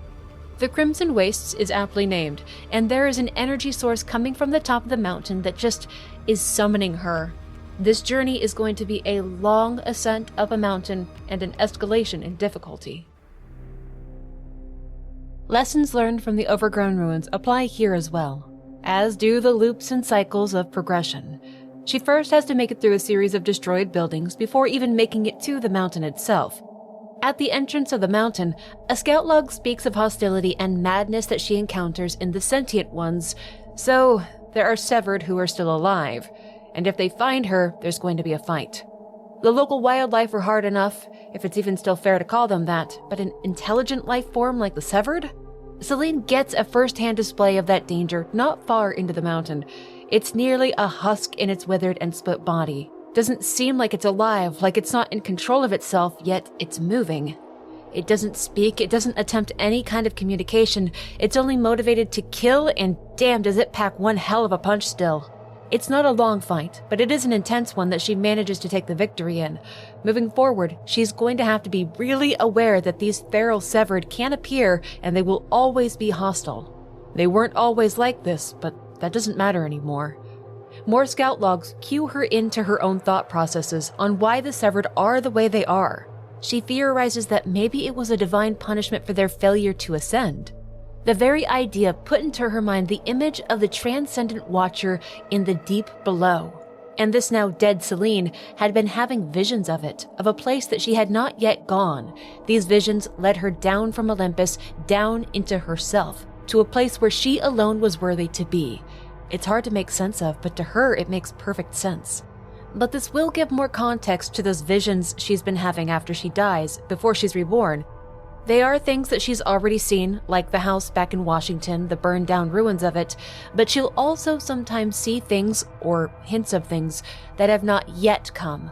The Crimson Wastes is aptly named, and there is an energy source coming from the top of the mountain that just is summoning her. This journey is going to be a long ascent up a mountain and an escalation in difficulty. Lessons learned from the overgrown ruins apply here as well, as do the loops and cycles of progression. She first has to make it through a series of destroyed buildings before even making it to the mountain itself. At the entrance of the mountain, a scout log speaks of hostility and madness that she encounters in the sentient ones, so there are severed who are still alive, and if they find her, there's going to be a fight. The local wildlife are hard enough, if it's even still fair to call them that, but an intelligent life form like the severed? Celine gets a first-hand display of that danger not far into the mountain. It's nearly a husk in its withered and split body. Doesn't seem like it's alive, like it's not in control of itself, yet it's moving. It doesn't speak, it doesn't attempt any kind of communication, it's only motivated to kill, and damn does it pack one hell of a punch still. It's not a long fight, but it is an intense one that she manages to take the victory in. Moving forward, she's going to have to be really aware that these feral severed can appear, and they will always be hostile. They weren't always like this, but that doesn't matter anymore. More scout logs cue her into her own thought processes on why the severed are the way they are. She theorizes that maybe it was a divine punishment for their failure to ascend. The very idea put into her mind the image of the transcendent watcher in the deep below. And this now dead Celine had been having visions of it, of a place that she had not yet gone. These visions led her down from Olympus, down into herself, to a place where she alone was worthy to be. It's hard to make sense of, but to her it makes perfect sense. But this will give more context to those visions she's been having after she dies, before she's reborn. They are things that she's already seen, like the house back in Washington, the burned down ruins of it, but she'll also sometimes see things, or hints of things, that have not yet come.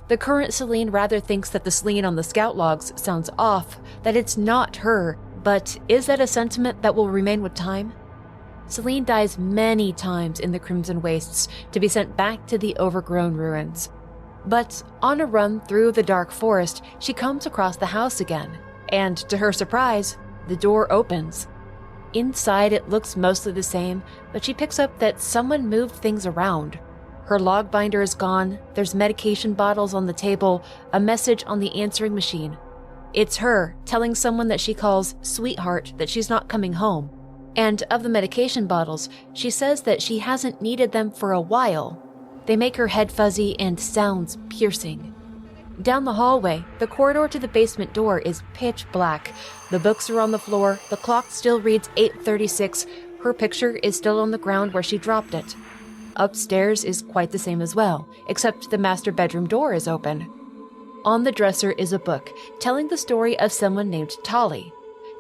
The current Celine rather thinks that the Celine on the scout logs sounds off, that it's not her, but is that a sentiment that will remain with time? Celine dies many times in the Crimson Wastes to be sent back to the overgrown ruins. But on a run through the dark forest, she comes across the house again. And to her surprise, the door opens. Inside it looks mostly the same, but she picks up that someone moved things around. Her log binder is gone, there's medication bottles on the table, a message on the answering machine. It's her telling someone that she calls sweetheart that she's not coming home. And of the medication bottles, she says that she hasn't needed them for a while. They make her head fuzzy and sounds piercing. Down the hallway, the corridor to the basement door is pitch black. The books are on the floor, the clock still reads 8:36, her picture is still on the ground where she dropped it. Upstairs is quite the same as well, except the master bedroom door is open. On the dresser is a book, telling the story of someone named Tali.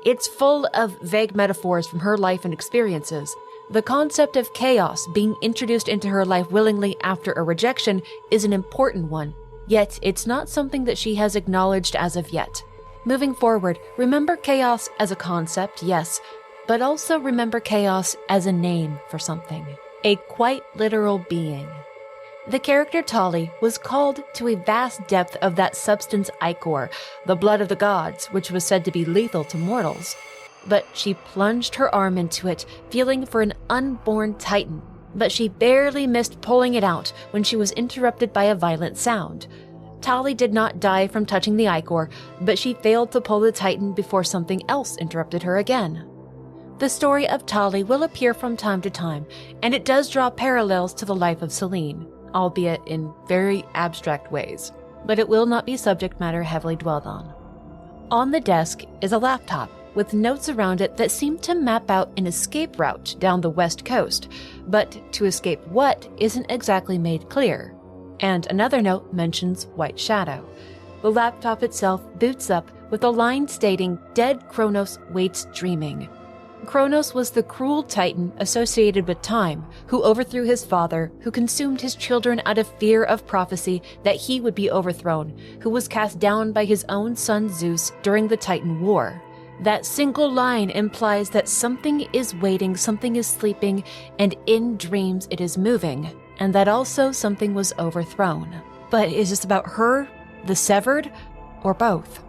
It's full of vague metaphors from her life and experiences. The concept of chaos being introduced into her life willingly after a rejection is an important one. Yet, it's not something that she has acknowledged as of yet. Moving forward, remember chaos as a concept, yes, but also remember chaos as a name for something. A quite literal being. The character Tali was called to a vast depth of that substance ichor, the blood of the gods, which was said to be lethal to mortals. But she plunged her arm into it, feeling for an unborn titan. But she barely missed pulling it out when she was interrupted by a violent sound. Tali did not die from touching the ichor, but she failed to pull the titan before something else interrupted her again. The story of Tali will appear from time to time, and it does draw parallels to the life of Celine, albeit in very abstract ways, but it will not be subject matter heavily dwelled on. On the desk is a laptop, with notes around it that seem to map out an escape route down the west coast, but to escape what isn't exactly made clear. And another note mentions White Shadow. The laptop itself boots up with a line stating, "Dead Kronos waits dreaming." Kronos was the cruel titan associated with time, who overthrew his father, who consumed his children out of fear of prophecy that he would be overthrown, who was cast down by his own son Zeus during the Titan War. That single line implies that something is waiting, something is sleeping, and in dreams it is moving, and that also something was overthrown. But is this about her, the severed, or both?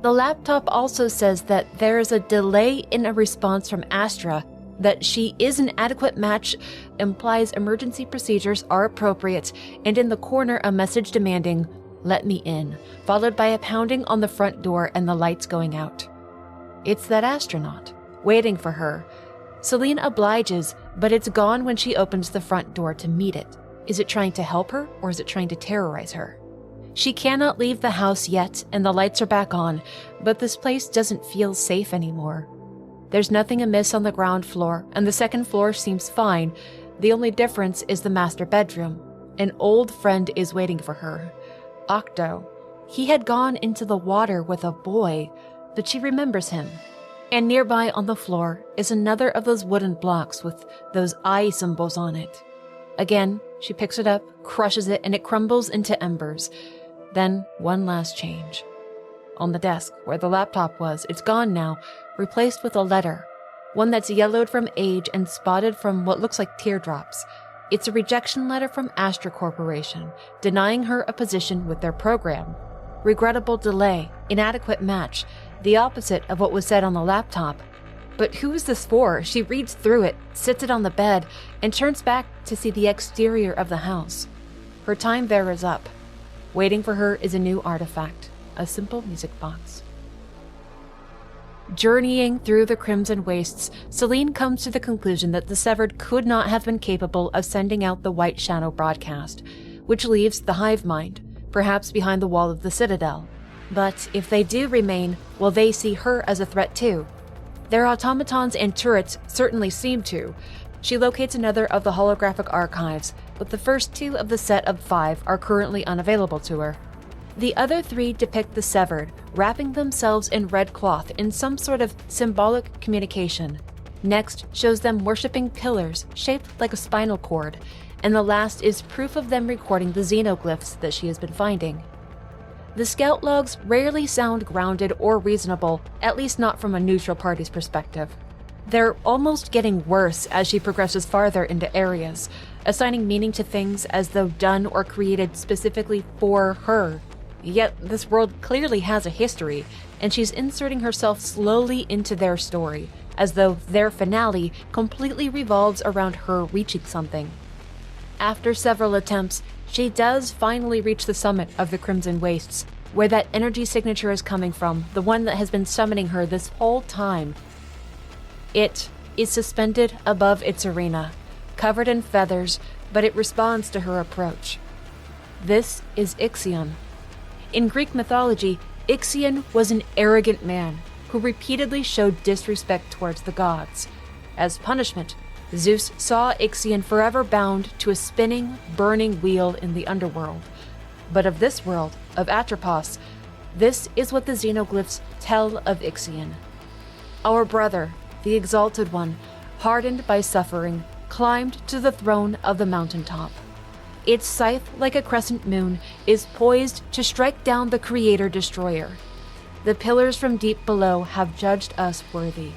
The laptop also says that there is a delay in a response from Astra, that she is an adequate match, implies emergency procedures are appropriate, and in the corner a message demanding, "Let me in," followed by a pounding on the front door and the lights going out. It's that astronaut, waiting for her. Celine obliges, but it's gone when she opens the front door to meet it. Is it trying to help her, or is it trying to terrorize her? She cannot leave the house yet, and the lights are back on, but this place doesn't feel safe anymore. There's nothing amiss on the ground floor, and the second floor seems fine. The only difference is the master bedroom. An old friend is waiting for her. Octo. He had gone into the water with a boy, but she remembers him. And nearby on the floor is another of those wooden blocks with those eye symbols on it. Again, she picks it up, crushes it, and it crumbles into embers. Then, one last change. On the desk, where the laptop was, it's gone now, replaced with a letter. One that's yellowed from age and spotted from what looks like teardrops. It's a rejection letter from Astra Corporation, denying her a position with their program. Regrettable delay, inadequate match, the opposite of what was said on the laptop. But who is this for? She reads through it, sits it on the bed, and turns back to see the exterior of the house. Her time there is up. Waiting for her is a new artifact, a simple music box. Journeying through the Crimson Wastes, Celine comes to the conclusion that the Severed could not have been capable of sending out the White Shadow broadcast, which leaves the hive mind, perhaps behind the wall of the Citadel. But if they do remain, will they see her as a threat too? Their automatons and turrets certainly seem to. She locates another of the holographic archives, but the first two of the set of 5 are currently unavailable to her. The other 3 depict the Severed, wrapping themselves in red cloth in some sort of symbolic communication. Next shows them worshipping pillars shaped like a spinal cord, and the last is proof of them recording the xenoglyphs that she has been finding. The scout logs rarely sound grounded or reasonable, at least not from a neutral party's perspective. They're almost getting worse as she progresses farther into areas, assigning meaning to things as though done or created specifically for her. Yet this world clearly has a history, and she's inserting herself slowly into their story, as though their finale completely revolves around her reaching something. After several attempts, she does finally reach the summit of the Crimson Wastes, where that energy signature is coming from, the one that has been summoning her this whole time. It is suspended above its arena, covered in feathers, but it responds to her approach. This is Ixion. In Greek mythology, Ixion was an arrogant man who repeatedly showed disrespect towards the gods. As punishment, Zeus saw Ixion forever bound to a spinning, burning wheel in the underworld. But of this world, of Atropos, this is what the xenoglyphs tell of Ixion. Our brother, the Exalted One, hardened by suffering, climbed to the throne of the mountaintop. Its scythe, like a crescent moon, is poised to strike down the Creator-Destroyer. The pillars from deep below have judged us worthy.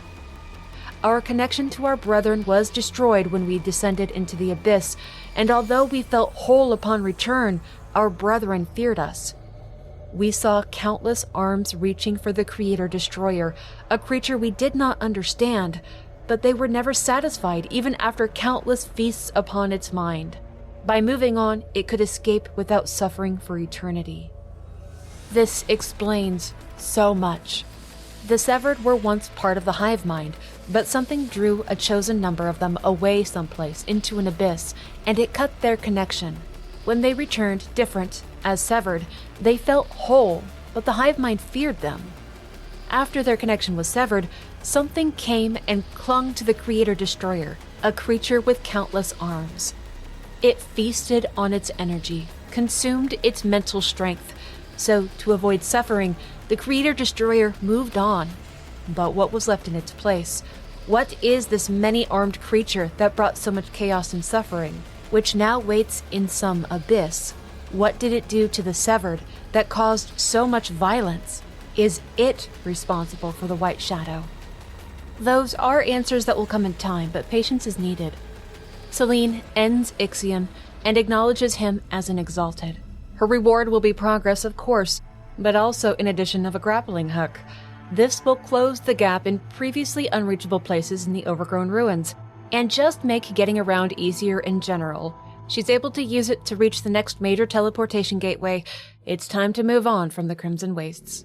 Our connection to our brethren was destroyed when we descended into the abyss, and although we felt whole upon return, our brethren feared us. We saw countless arms reaching for the Creator-Destroyer, a creature we did not understand, but they were never satisfied even after countless feasts upon its mind. By moving on, it could escape without suffering for eternity. This explains so much. The Severed were once part of the hive mind, but something drew a chosen number of them away someplace into an abyss, and it cut their connection. When they returned different, as Severed, they felt whole, but the hive mind feared them. After their connection was severed, something came and clung to the Creator-Destroyer, a creature with countless arms. It feasted on its energy, consumed its mental strength, So, to avoid suffering, the Creator-Destroyer moved on. But what was left in its place? What is this many-armed creature that brought so much chaos and suffering, which now waits in some abyss? What did it do to the Severed that caused so much violence? Is it responsible for the White Shadow? Those are answers that will come in time, but patience is needed. Selene ends Ixion and acknowledges him as an exalted. Her reward will be progress, of course, but also in addition of a grappling hook. This will close the gap in previously unreachable places in the overgrown ruins, and just make getting around easier in general. She's able to use it to reach the next major teleportation gateway. It's time to move on from the Crimson Wastes.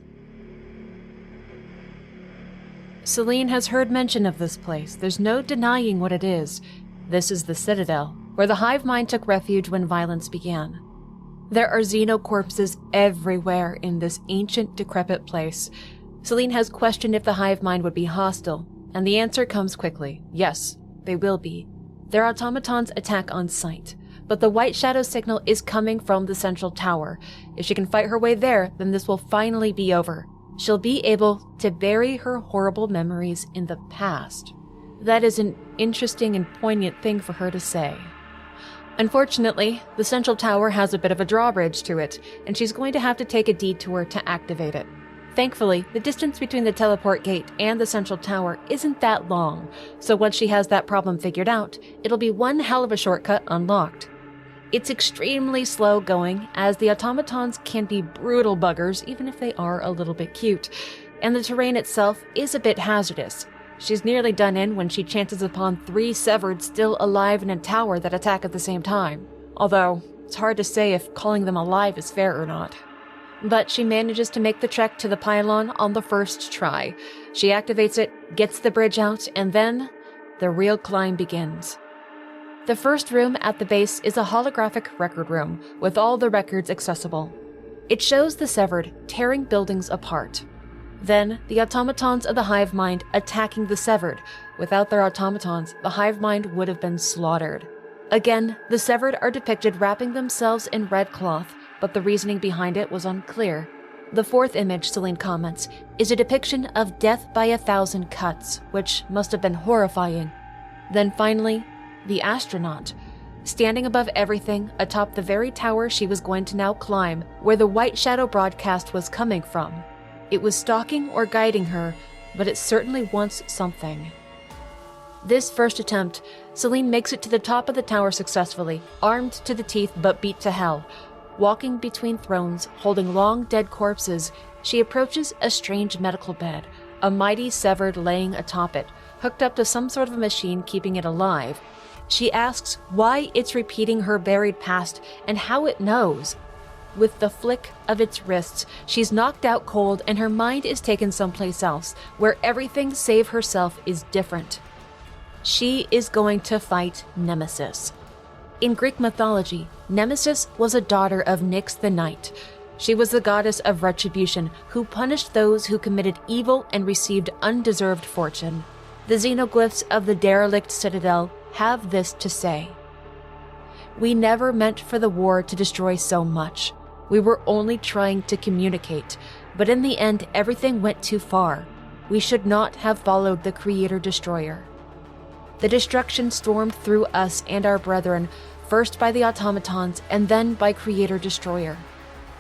Selene has heard mention of this place. There's no denying what it is. This is the Citadel, where the hive mind took refuge when violence began. There are xenocorpses everywhere in this ancient, decrepit place. Selene has questioned if the hive mind would be hostile, and the answer comes quickly. Yes, they will be. Their automatons attack on sight, but the White Shadow signal is coming from the central tower. If she can fight her way there, then this will finally be over. She'll be able to bury her horrible memories in the past. That is an interesting and poignant thing for her to say. Unfortunately, the central tower has a bit of a drawbridge to it, and she's going to have to take a detour to activate it. Thankfully, the distance between the teleport gate and the central tower isn't that long, so once she has that problem figured out, it'll be one hell of a shortcut unlocked. It's extremely slow going, as the automatons can be brutal buggers even if they are a little bit cute, and the terrain itself is a bit hazardous. She's nearly done in when she chances upon 3 Severed still alive in a tower that attack at the same time, although it's hard to say if calling them alive is fair or not. But she manages to make the trek to the pylon on the first try. She activates it, gets the bridge out, and then the real climb begins. The first room at the base is a holographic record room, with all the records accessible. It shows the Severed tearing buildings apart. Then, the automatons of the hive mind attacking the Severed. Without their automatons, the hive mind would have been slaughtered. Again, the Severed are depicted wrapping themselves in red cloth, but the reasoning behind it was unclear. The fourth image, Selene comments, is a depiction of death by 1,000 cuts, which must have been horrifying. Then finally, the astronaut, standing above everything atop the very tower she was going to now climb, where the White Shadow broadcast was coming from. It was stalking or guiding her, but it certainly wants something. This first attempt, Selene makes it to the top of the tower successfully, armed to the teeth but beat to hell. Walking between thrones, holding long dead corpses, she approaches a strange medical bed, a mighty Severed laying atop it, hooked up to some sort of a machine keeping it alive. She asks why it's repeating her buried past and how it knows. With the flick of its wrists, she's knocked out cold and her mind is taken someplace else, where everything save herself is different. She is going to fight Nemesis. In Greek mythology, Nemesis was a daughter of Nyx the Night. She was the goddess of retribution who punished those who committed evil and received undeserved fortune. The xenoglyphs of the derelict citadel have this to say: "We never meant for the war to destroy so much. We were only trying to communicate, but in the end everything went too far. We should not have followed the Creator-Destroyer. The destruction stormed through us and our brethren, first by the automatons and then by Creator-Destroyer.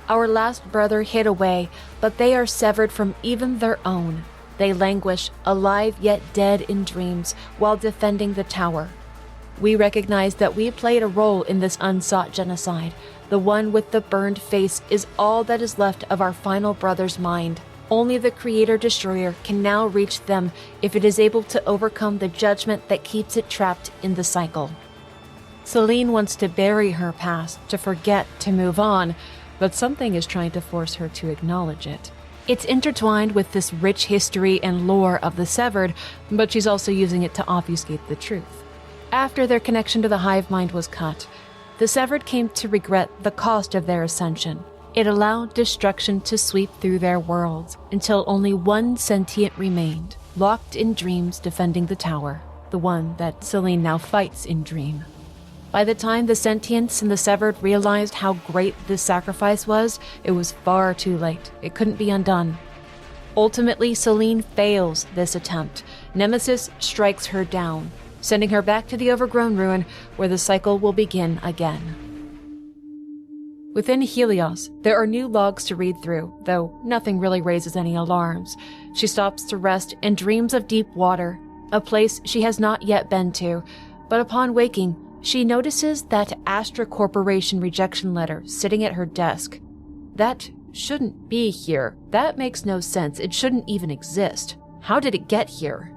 Our last brother hid away, but they are severed from even their own. They languish, alive yet dead in dreams, while defending the tower. We recognize that we played a role in this unsought genocide. The one with the burned face is all that is left of our final brother's mind. Only the Creator-Destroyer can now reach them if it is able to overcome the judgment that keeps it trapped in the cycle." Selene wants to bury her past, to forget, to move on, but something is trying to force her to acknowledge it. It's intertwined with this rich history and lore of the Severed, but she's also using it to obfuscate the truth. After their connection to the hive mind was cut, the Severed came to regret the cost of their ascension. It allowed destruction to sweep through their worlds until only one sentient remained, locked in dreams defending the tower, the one that Selene now fights in dream. By the time the sentients and the severed realized how great this sacrifice was, it was far too late. It couldn't be undone. Ultimately, Selene fails this attempt. Nemesis strikes her down, sending her back to the overgrown ruin where the cycle will begin again. Within Helios, there are new logs to read through, though nothing really raises any alarms. She stops to rest and dreams of deep water, a place she has not yet been to, but upon waking, she notices that Astra Corporation rejection letter sitting at her desk. That shouldn't be here. That makes no sense. It shouldn't even exist. How did it get here?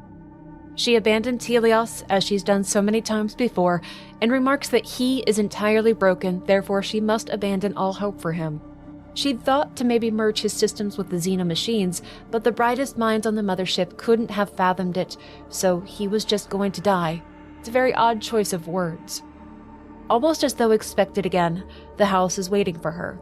She abandons Helios, as she's done so many times before, and remarks that he is entirely broken, therefore she must abandon all hope for him. She'd thought to maybe merge his systems with the Xena machines, but the brightest minds on the mothership couldn't have fathomed it, so he was just going to die. It's a very odd choice of words. Almost as though expected again, the house is waiting for her.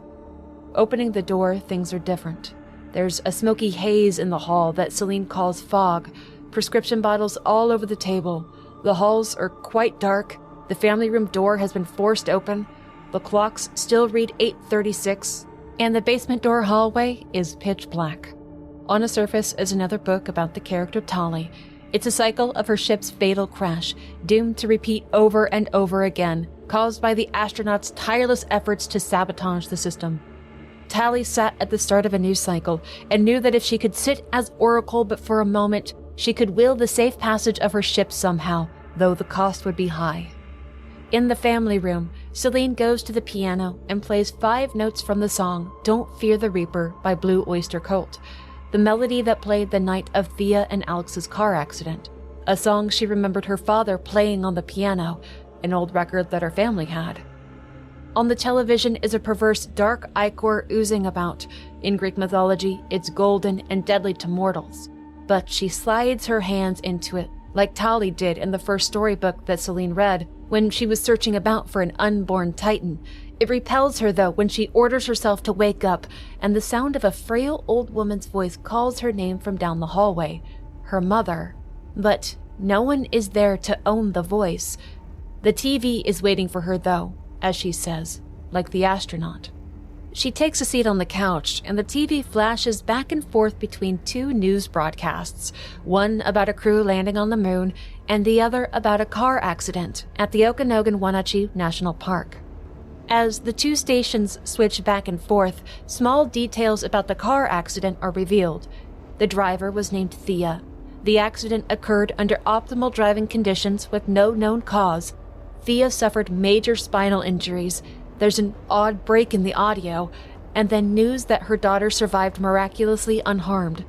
Opening the door, things are different. There's a smoky haze in the hall that Selene calls fog, prescription bottles all over the table. The halls are quite dark. The family room door has been forced open. The clocks still read 8:36, and the basement door hallway is pitch black. On the surface is another book about the character Tali. It's a cycle of her ship's fatal crash, doomed to repeat over and over again, caused by the astronauts' tireless efforts to sabotage the system. Tali sat at the start of a new cycle and knew that if she could sit as Oracle but for a moment, she could will the safe passage of her ship somehow, though the cost would be high. In the family room, Selene goes to the piano and plays 5 notes from the song Don't Fear the Reaper by Blue Oyster Cult, the melody that played the night of Thea and Alex's car accident, a song she remembered her father playing on the piano, an old record that her family had. On the television is a perverse dark ichor oozing about. In Greek mythology, it's golden and deadly to mortals. But she slides her hands into it, like Tali did in the first storybook that Selene read when she was searching about for an unborn titan. It repels her, though, when she orders herself to wake up, and the sound of a frail old woman's voice calls her name from down the hallway. Her mother. But no one is there to own the voice. The TV is waiting for her, though, as she says, like the astronaut. She takes a seat on the couch, and the TV flashes back and forth between 2 news broadcasts, one about a crew landing on the moon, and the other about a car accident at the Okanogan-Wenatchee National Park. As the 2 stations switch back and forth, small details about the car accident are revealed. The driver was named Thea. The accident occurred under optimal driving conditions with no known cause. Thea suffered major spinal injuries. There's an odd break in the audio, and then news that her daughter survived miraculously unharmed.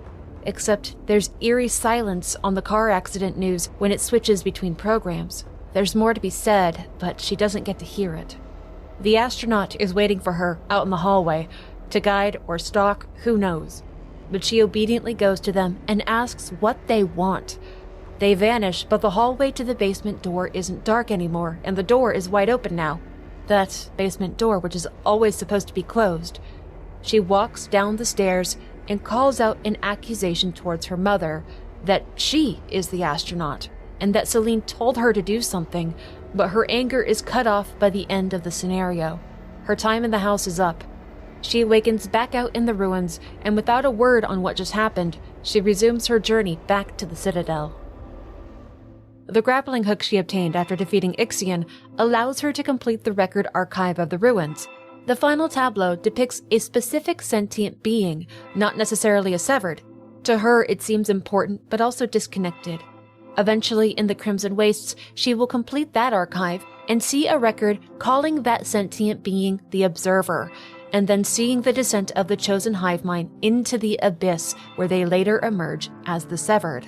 Except there's eerie silence on the car accident news when it switches between programs. There's more to be said, but she doesn't get to hear it. The astronaut is waiting for her out in the hallway, to guide or stalk, who knows. But she obediently goes to them and asks what they want. They vanish, but the hallway to the basement door isn't dark anymore, and the door is wide open now. That basement door, which is always supposed to be closed. She walks down the stairs and calls out an accusation towards her mother, that she is the astronaut, and that Selene told her to do something, but her anger is cut off by the end of the scenario. Her time in the house is up. She awakens back out in the ruins, and without a word on what just happened, she resumes her journey back to the Citadel. The grappling hook she obtained after defeating Ixion allows her to complete the record archive of the ruins. The final tableau depicts a specific sentient being, not necessarily a severed. To her, it seems important, but also disconnected. Eventually, in the Crimson Wastes, she will complete that archive and see a record calling that sentient being the Observer, and then seeing the descent of the chosen hive mind into the abyss, where they later emerge as the Severed.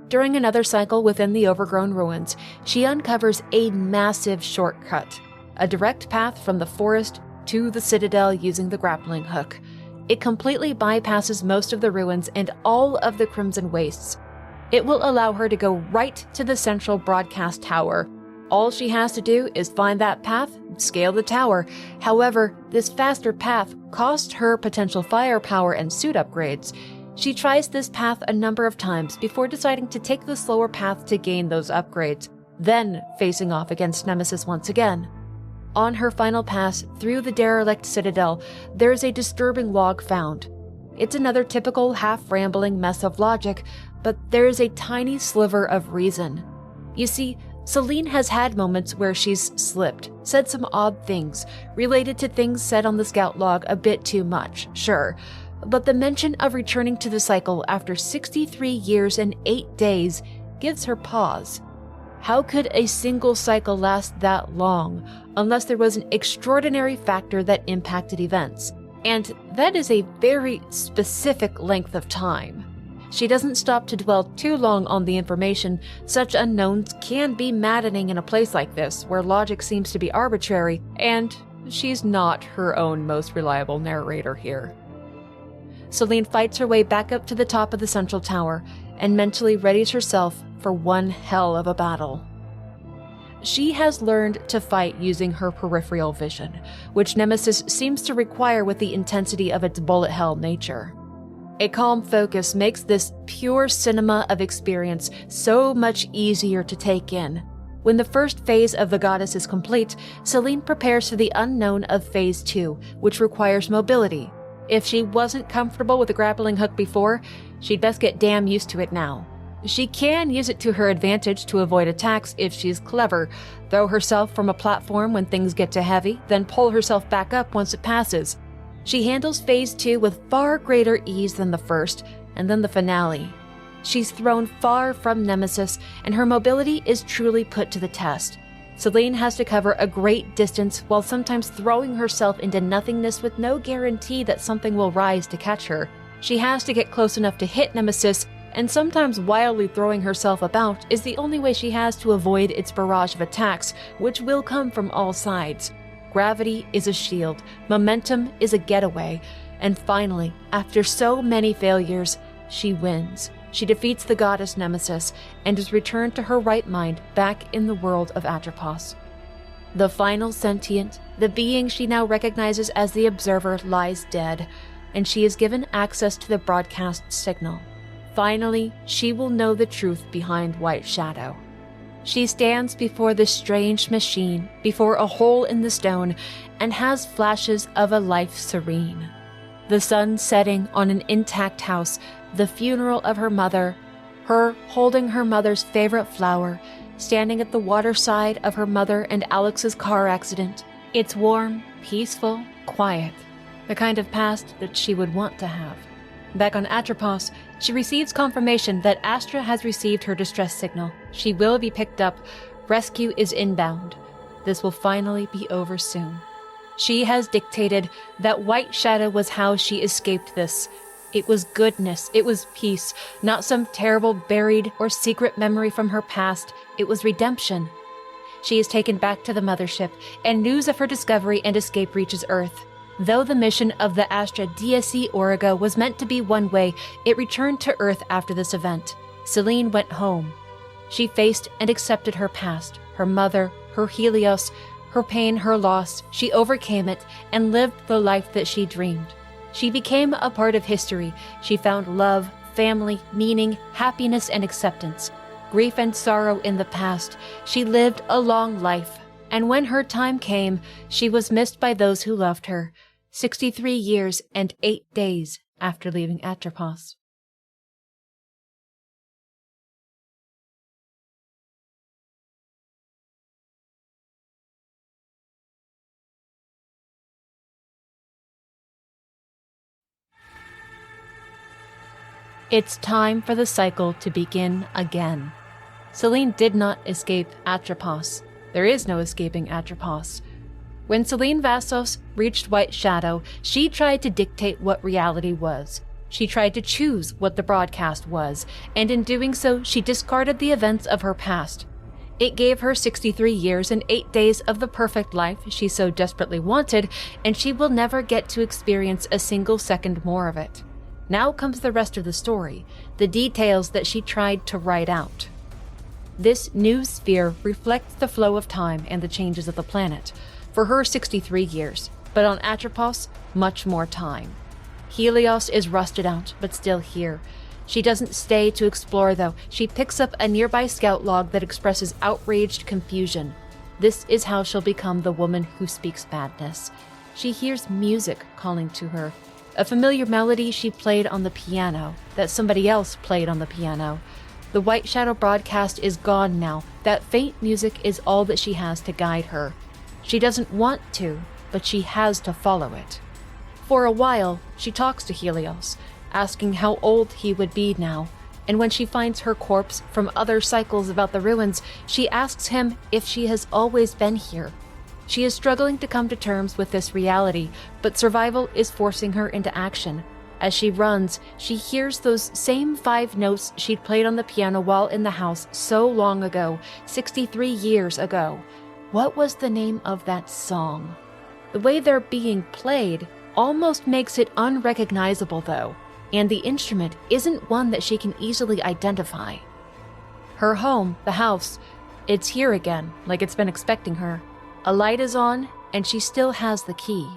During another cycle within the overgrown ruins, she uncovers a massive shortcut, a direct path from the forest to the Citadel using the grappling hook. It completely bypasses most of the ruins and all of the Crimson Wastes. It will allow her to go right to the central broadcast tower. All she has to do is find that path, scale the tower. However, this faster path costs her potential firepower and suit upgrades. She tries this path a number of times before deciding to take the slower path to gain those upgrades. then facing off against Nemesis once again. On her final pass through the derelict citadel, there is a disturbing log found. It's another typical half-rambling mess of logic, but there is a tiny sliver of reason. You see, Celine has had moments where she's slipped, said some odd things, related to things said on the scout log a bit too much, sure, but the mention of returning to the cycle after 63 years and 8 days gives her pause. How could a single cycle last that long, unless there was an extraordinary factor that impacted events? And that is a very specific length of time. She doesn't stop to dwell too long on the information. Such unknowns can be maddening in a place like this, where logic seems to be arbitrary, and she's not her own most reliable narrator here. Celine fights her way back up to the top of the central tower, and mentally readies herself for one hell of a battle. She has learned to fight using her peripheral vision, which Nemesis seems to require with the intensity of its bullet hell nature. A calm focus makes this pure cinema of experience so much easier to take in. When the first phase of the goddess is complete, Celine prepares for the unknown of Phase 2, which requires mobility. If she wasn't comfortable with the grappling hook before, she'd best get damn used to it now. She can use it to her advantage to avoid attacks if she's clever, throw herself from a platform when things get too heavy, then pull herself back up once it passes. She handles Phase 2 with far greater ease than the first, and then the finale. She's thrown far from Nemesis, and her mobility is truly put to the test. Celine has to cover a great distance while sometimes throwing herself into nothingness with no guarantee that something will rise to catch her. She has to get close enough to hit Nemesis, and sometimes wildly throwing herself about is the only way she has to avoid its barrage of attacks, which will come from all sides. Gravity is a shield, momentum is a getaway, and finally, after so many failures, she wins. She defeats the goddess Nemesis and is returned to her right mind back in the world of Atropos. The final sentient, the being she now recognizes as the Observer, lies dead, and she is given access to the broadcast signal. Finally, she will know the truth behind White Shadow. She stands before the strange machine, before a hole in the stone, and has flashes of a life serene. The sun setting on an intact house, the funeral of her mother, her holding her mother's favorite flower, standing at the waterside of her mother and Alex's car accident. It's warm, peaceful, quiet, the kind of past that she would want to have. Back on Atropos, she receives confirmation that Astra has received her distress signal. She will be picked up. Rescue is inbound. This will finally be over soon. She has dictated that White Shadow was how she escaped this. It was goodness, it was peace, not some terrible buried or secret memory from her past. It was redemption. She is taken back to the mothership, and news of her discovery and escape reaches Earth. Though the mission of the Astra DSC Origo was meant to be one way, it returned to Earth after this event. Celine went home. She faced and accepted her past, her mother, her Helios, her pain, her loss. She overcame it and lived the life that she dreamed. She became a part of history. She found love, family, meaning, happiness, and acceptance. Grief and sorrow in the past. She lived a long life. And when her time came, she was missed by those who loved her. 63 years and 8 days after leaving Atropos. It's time for the cycle to begin again. Celine did not escape Atropos. There is no escaping Atropos. When Celine Vassos reached White Shadow, she tried to dictate what reality was. She tried to choose what the broadcast was, and in doing so, she discarded the events of her past. It gave her 63 years and 8 days of the perfect life she so desperately wanted, and she will never get to experience a single second more of it. Now comes the rest of the story, the details that she tried to write out. This new sphere reflects the flow of time and the changes of the planet. For her, 63 years, but on Atropos, much more time. Helios is rusted out, but still here. She doesn't stay to explore, though. She picks up a nearby scout log that expresses outraged confusion. This is how she'll become the woman who speaks madness. She hears music calling to her. A familiar melody she played on the piano, that somebody else played on the piano. The White Shadow broadcast is gone now. That faint music is all that she has to guide her. She doesn't want to, but she has to follow it. For a while, she talks to Helios, asking how old he would be now, and when she finds her corpse from other cycles about the ruins, she asks him if she has always been here. She is struggling to come to terms with this reality, but survival is forcing her into action. As she runs, she hears those same 5 notes she'd played on the piano while in the house so long ago, 63 years ago. What was the name of that song? The way they're being played almost makes it unrecognizable, though, and the instrument isn't one that she can easily identify. Her home, the house, it's here again, like it's been expecting her. A light is on, and she still has the key.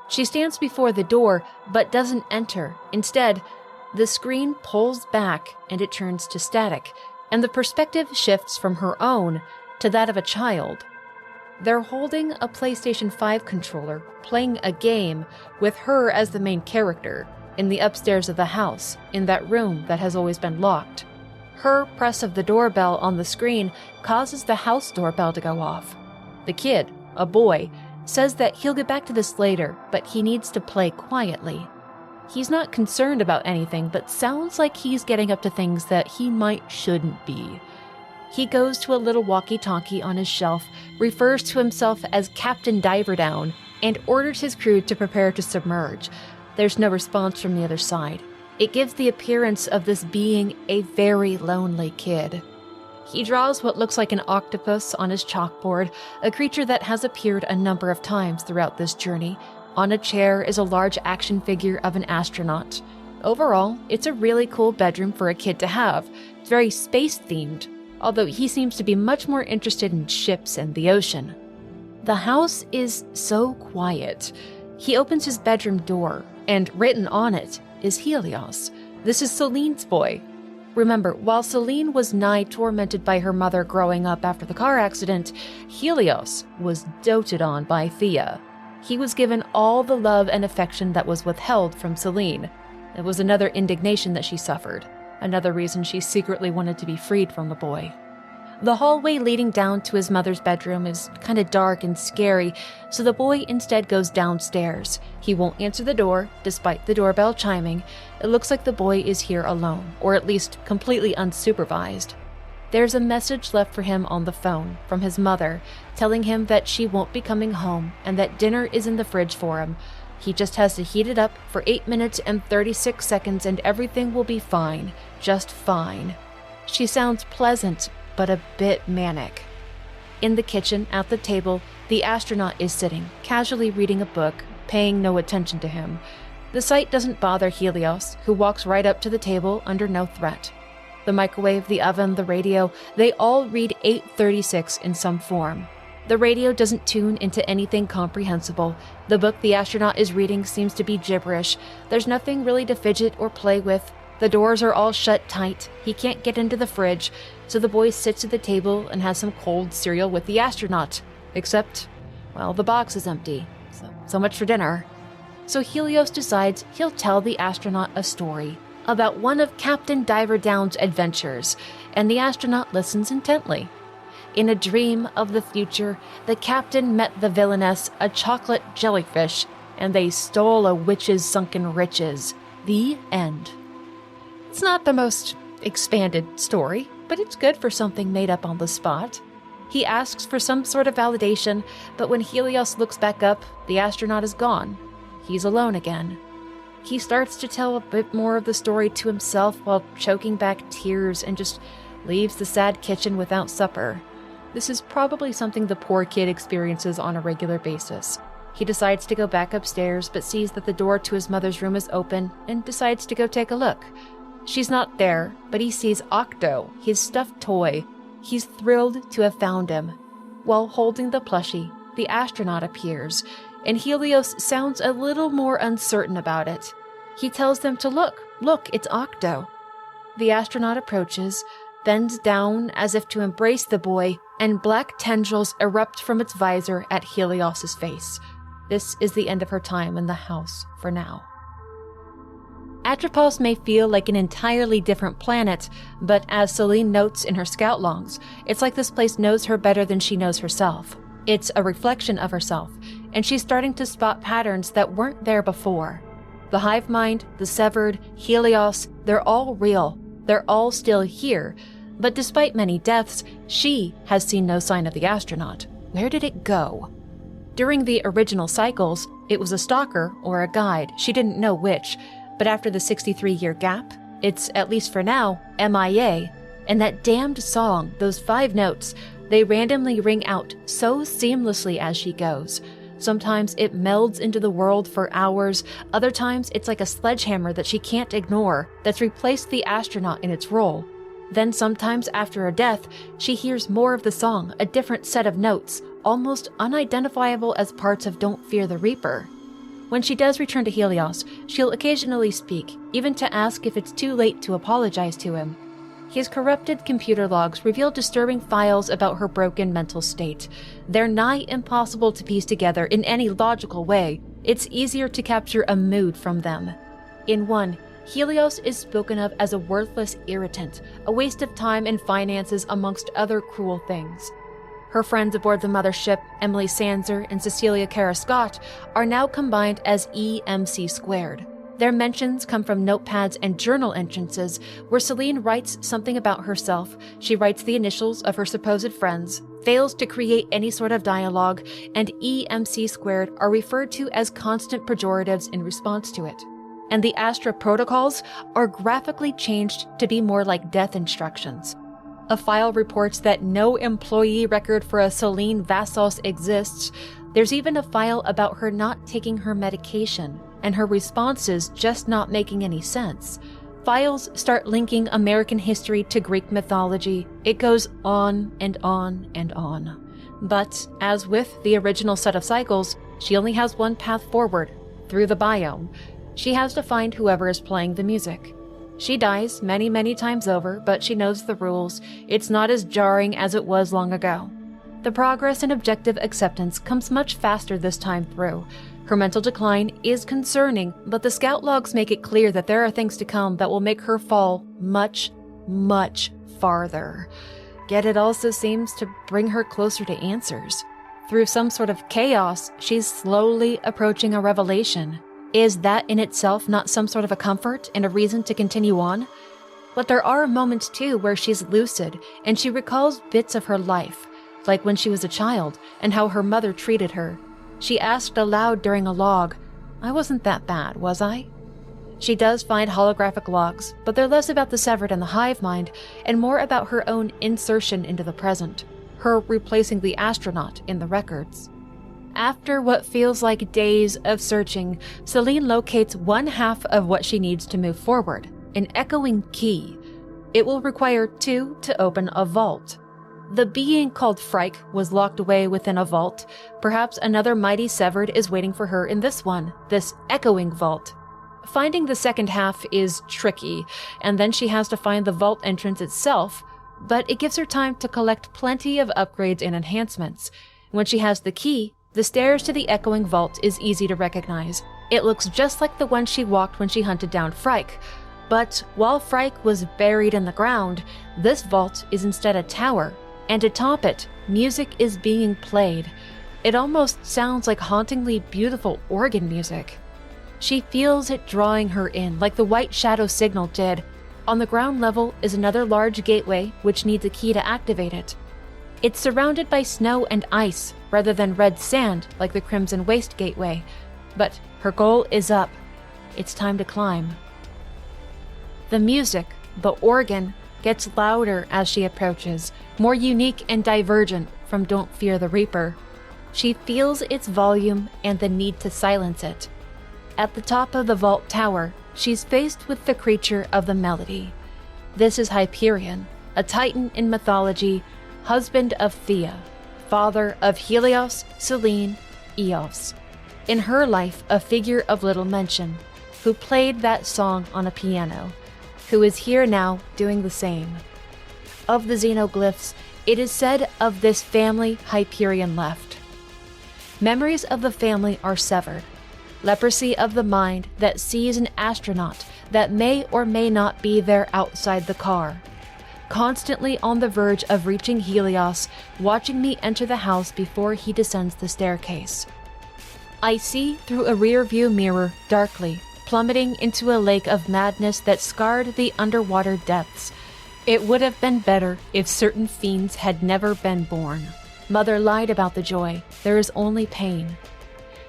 She stands before the door, but doesn't enter. Instead, the screen pulls back and it turns to static, and the perspective shifts from her own to that of a child. They're holding a PlayStation 5 controller, playing a game with her as the main character, in the upstairs of the house, in that room that has always been locked. Her press of the doorbell on the screen causes the house doorbell to go off. The kid, a boy, says that he'll get back to this later, but he needs to play quietly. He's not concerned about anything, but sounds like he's getting up to things that he shouldn't be. He goes to a little walkie-talkie on his shelf, refers to himself as Captain Diverdown, and orders his crew to prepare to submerge. There's no response from the other side. It gives the appearance of this being a very lonely kid. He draws what looks like an octopus on his chalkboard, a creature that has appeared a number of times throughout this journey. On a chair is a large action figure of an astronaut. Overall, it's a really cool bedroom for a kid to have. It's very space-themed, although he seems to be much more interested in ships and the ocean. The house is so quiet. He opens his bedroom door, and written on it is Helios. This is Celine's boy. Remember, while Celine was nigh tormented by her mother growing up after the car accident, Helios was doted on by Thea. He was given all the love and affection that was withheld from Celine. It was another indignation that she suffered, another reason she secretly wanted to be freed from the boy. The hallway leading down to his mother's bedroom is kind of dark and scary, so the boy instead goes downstairs. He won't answer the door, despite the doorbell chiming. It looks like the boy is here alone, or at least completely unsupervised. There's a message left for him on the phone from his mother, telling him that she won't be coming home and that dinner is in the fridge for him. He just has to heat it up for 8 minutes and 36 seconds and everything will be fine, just fine. She sounds pleasant, but a bit manic. In the kitchen, at the table, the astronaut is sitting, casually reading a book, paying no attention to him. The sight doesn't bother Helios, who walks right up to the table under no threat. The microwave, the oven, the radio, they all read 836 in some form. The radio doesn't tune into anything comprehensible. The book the astronaut is reading seems to be gibberish. There's nothing really to fidget or play with. The doors are all shut tight. He can't get into the fridge, so the boy sits at the table and has some cold cereal with the astronaut. Except, well, the box is empty. So much for dinner. So Helios decides he'll tell the astronaut a story about one of Captain Diverdown's adventures, and the astronaut listens intently. In a dream of the future, the captain met the villainess, a chocolate jellyfish, and they stole a witch's sunken riches. The end. It's not the most expanded story, but it's good for something made up on the spot. He asks for some sort of validation, but when Helios looks back up, the astronaut is gone. He's alone again. He starts to tell a bit more of the story to himself while choking back tears and just leaves the sad kitchen without supper. This is probably something the poor kid experiences on a regular basis. He decides to go back upstairs, but sees that the door to his mother's room is open and decides to go take a look. She's not there, but he sees Octo, his stuffed toy. He's thrilled to have found him. While holding the plushie, the astronaut appears, and Helios sounds a little more uncertain about it. He tells them to look, it's Octo. The astronaut approaches, bends down as if to embrace the boy, and black tendrils erupt from its visor at Helios' face. This is the end of her time in the house for now. Atropos may feel like an entirely different planet, but as Celine notes in her scout logs, it's like this place knows her better than she knows herself. It's a reflection of herself, and she's starting to spot patterns that weren't there before. The hive mind, the severed, Helios, they're all real. They're all still here, but despite many deaths, she has seen no sign of the astronaut. Where did it go? During the original cycles, it was a stalker or a guide, she didn't know which, but after the 63-year gap, it's, at least for now, MIA, and that damned song, those 5 notes, they randomly ring out so seamlessly as she goes. Sometimes it melds into the world for hours, other times it's like a sledgehammer that she can't ignore, that's replaced the astronaut in its role. Then sometimes after a death, she hears more of the song, a different set of notes, almost unidentifiable as parts of Don't Fear the Reaper. When she does return to Helios, she'll occasionally speak, even to ask if it's too late to apologize to him. His corrupted computer logs reveal disturbing files about her broken mental state. They're nigh impossible to piece together in any logical way. It's easier to capture a mood from them. In one, Helios is spoken of as a worthless irritant, a waste of time and finances amongst other cruel things. Her friends aboard the mothership, Emily Sanser and Cecilia Cara Scott, are now combined as EMC squared. Their mentions come from notepads and journal entrances where Celine writes something about herself, she writes the initials of her supposed friends, fails to create any sort of dialogue, and EMC squared are referred to as constant pejoratives in response to it. And the Astra protocols are graphically changed to be more like death instructions. A file reports that no employee record for a Celine Vassos exists. There's even a file about her not taking her medication, and her responses just not making any sense. Files start linking American history to Greek mythology. It goes on and on and on. But, as with the original set of cycles, she only has one path forward, through the biome. She has to find whoever is playing the music. She dies many, many times over, but she knows the rules. It's not as jarring as it was long ago. The progress in objective acceptance comes much faster this time through. Her mental decline is concerning, but the scout logs make it clear that there are things to come that will make her fall much, much farther. Yet it also seems to bring her closer to answers. Through some sort of chaos, she's slowly approaching a revelation. Is that in itself not some sort of a comfort and a reason to continue on? But there are moments too where she's lucid and she recalls bits of her life, like when she was a child and how her mother treated her. She asked aloud during a log, "I wasn't that bad, was I?" She does find holographic logs, but they're less about the severed and the hive mind and more about her own insertion into the present, her replacing the astronaut in the records. After what feels like days of searching, Celine locates one half of what she needs to move forward, an echoing key. It will require 2 to open a vault. The being called Frike was locked away within a vault. Perhaps another mighty severed is waiting for her in this one, this echoing vault. Finding the second half is tricky, and then she has to find the vault entrance itself, but it gives her time to collect plenty of upgrades and enhancements. When she has the key, the stairs to the echoing vault is easy to recognize. It looks just like the one she walked when she hunted down Frike. But while Frike was buried in the ground, this vault is instead a tower, and atop it, music is being played. It almost sounds like hauntingly beautiful organ music. She feels it drawing her in, like the white shadow signal did. On the ground level is another large gateway, which needs a key to activate it. It's surrounded by snow and ice, rather than red sand like the Crimson Waste Gateway. But her goal is up. It's time to climb. The music, the organ, gets louder as she approaches, more unique and divergent from Don't Fear the Reaper. She feels its volume and the need to silence it. At the top of the vault tower, she's faced with the creature of the melody. This is Hyperion, a titan in mythology, husband of Thea, father of Helios, Selene, Eos. In her life, a figure of little mention, who played that song on a piano, who is here now doing the same. Of the xenoglyphs, it is said of this family Hyperion left. Memories of the family are severed. Leprosy of the mind that sees an astronaut that may or may not be there outside the car. Constantly on the verge of reaching Helios, watching me enter the house before he descends the staircase. I see through a rear-view mirror darkly, plummeting into a lake of madness that scarred the underwater depths. It would have been better if certain fiends had never been born. Mother lied about the joy. There is only pain.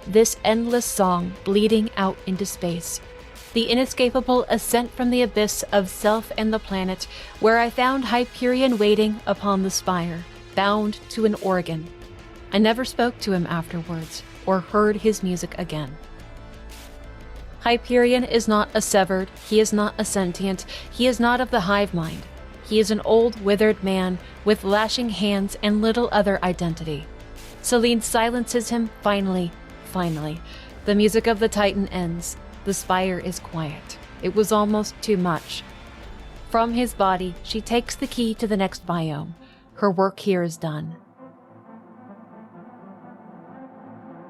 This endless song bleeding out into space. The inescapable ascent from the abyss of self and the planet, where I found Hyperion waiting upon the spire, bound to an organ. I never spoke to him afterwards, or heard his music again. Hyperion is not a severed, he is not a sentient, he is not of the hive mind. He is an old, withered man with lashing hands and little other identity. Selene silences him finally. The music of the Titan ends. The spire is quiet. It was almost too much. From his body, she takes the key to the next biome. Her work here is done.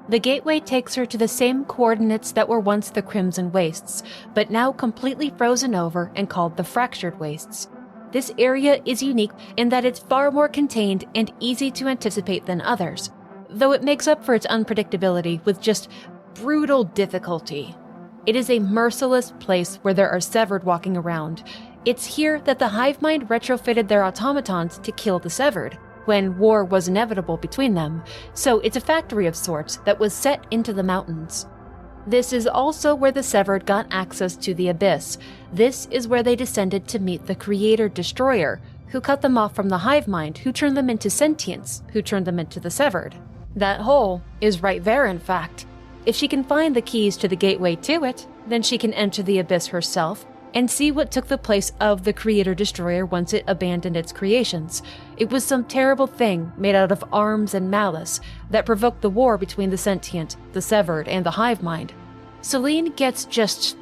The gateway takes her to the same coordinates that were once the Crimson Wastes, but now completely frozen over and called the Fractured Wastes. This area is unique in that it's far more contained and easy to anticipate than others, though it makes up for its unpredictability with just brutal difficulty. It is a merciless place where there are severed walking around. It's here that the hive mind retrofitted their automatons to kill the severed, when war was inevitable between them, so it's a factory of sorts that was set into the mountains. This is also where the severed got access to the abyss. This is where they descended to meet the Creator-Destroyer, who cut them off from the hive mind, who turned them into sentients, who turned them into the severed. That hole is right there, in fact. If she can find the keys to the gateway to it, then she can enter the abyss herself and see what took the place of the Creator-Destroyer once it abandoned its creations. It was some terrible thing made out of arms and malice that provoked the war between the sentient, the severed, and the hive mind. Selene gets just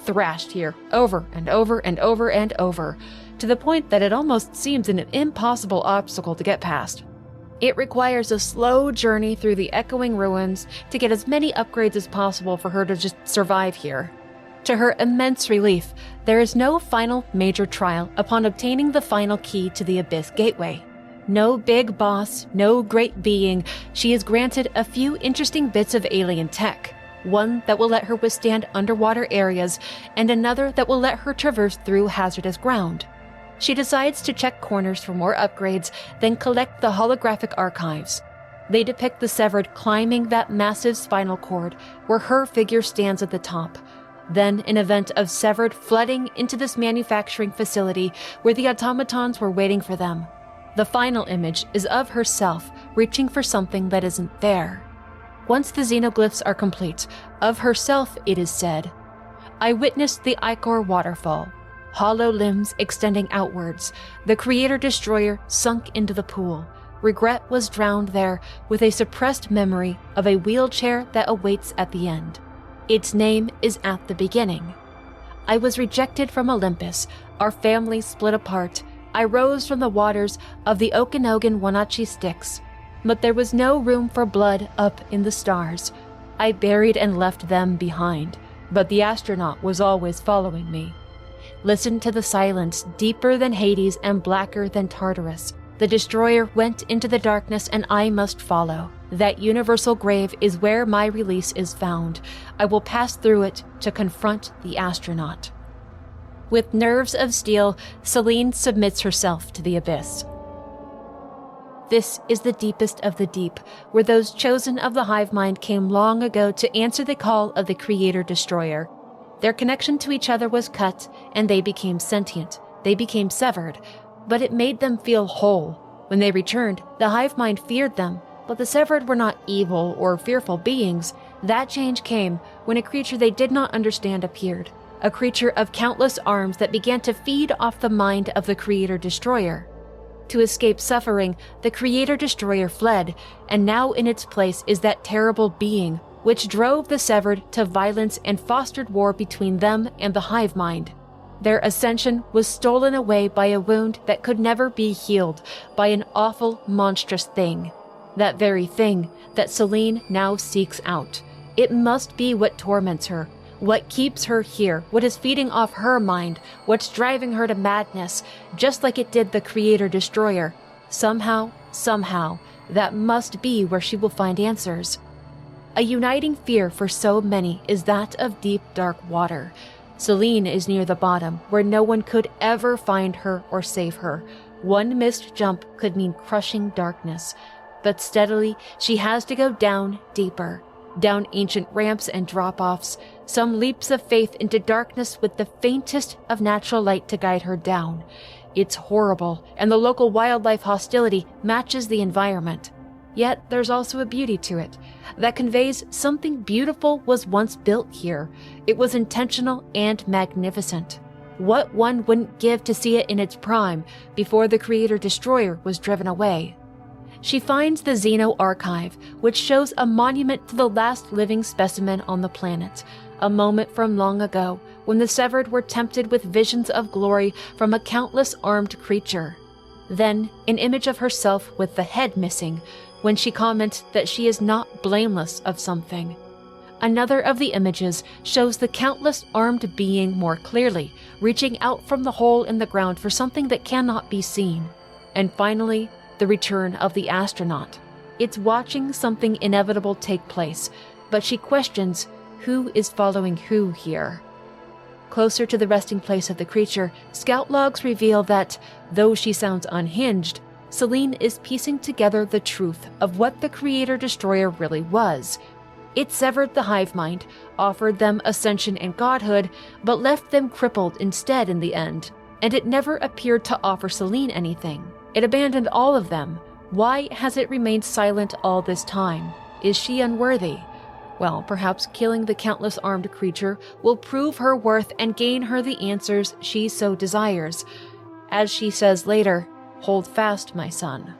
thrashed here, over and over and over and over, to the point that it almost seems an impossible obstacle to get past. It requires a slow journey through the echoing ruins to get as many upgrades as possible for her to just survive here. To her immense relief, there is no final major trial upon obtaining the final key to the Abyss Gateway. No big boss, no great being, she is granted a few interesting bits of alien tech. One that will let her withstand underwater areas, and another that will let her traverse through hazardous ground. She decides to check corners for more upgrades, then collect the holographic archives. They depict the severed climbing that massive spinal cord, where her figure stands at the top. Then an event of severed flooding into this manufacturing facility where the automatons were waiting for them. The final image is of herself reaching for something that isn't there. Once the xenoglyphs are complete, of herself it is said, "I witnessed the Ichor waterfall. Hollow limbs extending outwards, the Creator-Destroyer sunk into the pool. Regret was drowned there with a suppressed memory of a wheelchair that awaits at the end. Its name is at the beginning. I was rejected from Olympus, our family split apart. I rose from the waters of the Okanogan Wenatchee Styx, but there was no room for blood up in the stars. I buried and left them behind, but the astronaut was always following me. Listen to the silence, deeper than Hades and blacker than Tartarus. The destroyer went into the darkness and I must follow. That universal grave is where my release is found. I will pass through it to confront the astronaut." With nerves of steel, Selene submits herself to the abyss. This is the deepest of the deep, where those chosen of the hive mind came long ago to answer the call of the Creator-Destroyer. Their connection to each other was cut, and they became sentient. They became severed, but it made them feel whole. When they returned, the hive mind feared them, but the severed were not evil or fearful beings. That change came when a creature they did not understand appeared, a creature of countless arms that began to feed off the mind of the Creator-Destroyer. To escape suffering, the Creator-Destroyer fled, and now in its place is that terrible being which drove the severed to violence and fostered war between them and the hive mind. Their ascension was stolen away by a wound that could never be healed by an awful, monstrous thing. That very thing that Selene now seeks out. It must be what torments her, what keeps her here, what is feeding off her mind, what's driving her to madness, just like it did the Creator-Destroyer. Somehow, that must be where she will find answers. A uniting fear for so many is that of deep, dark water. Selene is near the bottom, where no one could ever find her or save her. One missed jump could mean crushing darkness. But steadily, she has to go down deeper. Down ancient ramps and drop-offs, some leaps of faith into darkness with the faintest of natural light to guide her down. It's horrible, and the local wildlife hostility matches the environment. Yet there's also a beauty to it that conveys something beautiful was once built here. It was intentional and magnificent. What one wouldn't give to see it in its prime before the Creator-Destroyer was driven away. She finds the Xeno Archive, which shows a monument to the last living specimen on the planet, a moment from long ago when the severed were tempted with visions of glory from a countless armed creature. Then, an image of herself with the head missing, when she comments that she is not blameless of something. Another of the images shows the countless armed being more clearly, reaching out from the hole in the ground for something that cannot be seen. And finally, the return of the astronaut. It's watching something inevitable take place, but she questions who is following who here. Closer to the resting place of the creature, scout logs reveal that, though she sounds unhinged, Selene is piecing together the truth of what the Creator-Destroyer really was. It severed the hive mind, offered them ascension and godhood, but left them crippled instead in the end, and it never appeared to offer Selene anything. It abandoned all of them. Why has it remained silent all this time? Is she unworthy? Well, perhaps killing the countless armed creature will prove her worth and gain her the answers she so desires. As she says later, "Hold fast, my son."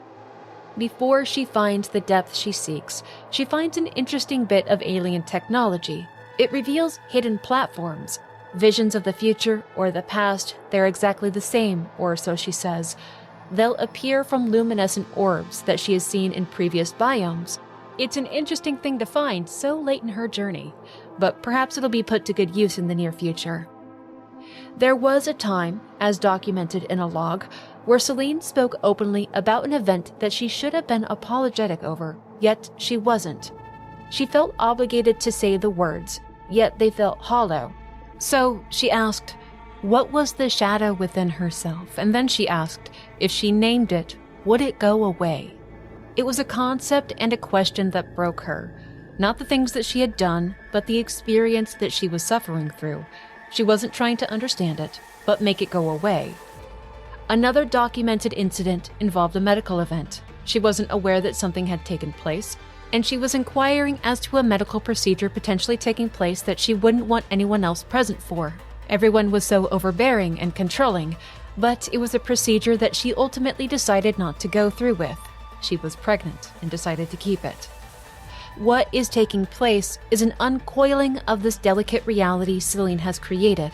Before she finds the depth she seeks, she finds an interesting bit of alien technology. It reveals hidden platforms. Visions of the future or the past, they're exactly the same, or so she says. They'll appear from luminescent orbs that she has seen in previous biomes. It's an interesting thing to find so late in her journey, but perhaps it'll be put to good use in the near future. There was a time, as documented in a log, where Selene spoke openly about an event that she should have been apologetic over, yet she wasn't. She felt obligated to say the words, yet they felt hollow. So she asked, what was the shadow within herself? And then she asked, if she named it, would it go away? It was a concept and a question that broke her. Not the things that she had done, but the experience that she was suffering through. She wasn't trying to understand it, but make it go away. Another documented incident involved a medical event. She wasn't aware that something had taken place, and she was inquiring as to a medical procedure potentially taking place that she wouldn't want anyone else present for. Everyone was so overbearing and controlling, but it was a procedure that she ultimately decided not to go through with. She was pregnant and decided to keep it. What is taking place is an uncoiling of this delicate reality Selene has created.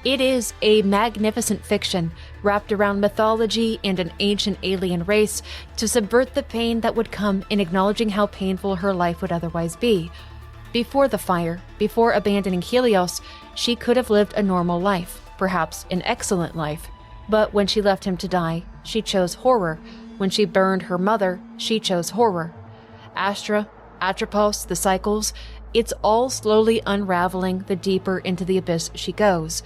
It is a magnificent fiction wrapped around mythology and an ancient alien race to subvert the pain that would come in acknowledging how painful her life would otherwise be. Before the fire, before abandoning Helios, she could have lived a normal life, perhaps an excellent life. But when she left him to die, she chose horror. When she burned her mother, she chose horror. Astra, Atropos, the cycles, it's all slowly unraveling the deeper into the abyss she goes.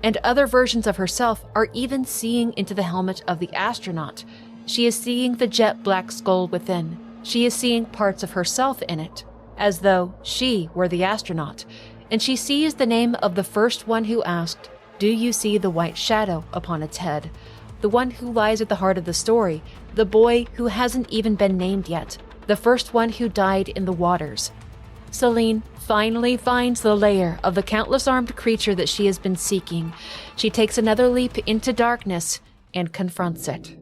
And other versions of herself are even seeing into the helmet of the astronaut. She is seeing the jet black skull within. She is seeing parts of herself in it, as though she were the astronaut. And she sees the name of the first one who asked, "Do you see the white shadow upon its head?" The one who lies at the heart of the story, the boy who hasn't even been named yet, the first one who died in the waters. Selene finally finds the lair of the countless armed creature that she has been seeking. She takes another leap into darkness and confronts it.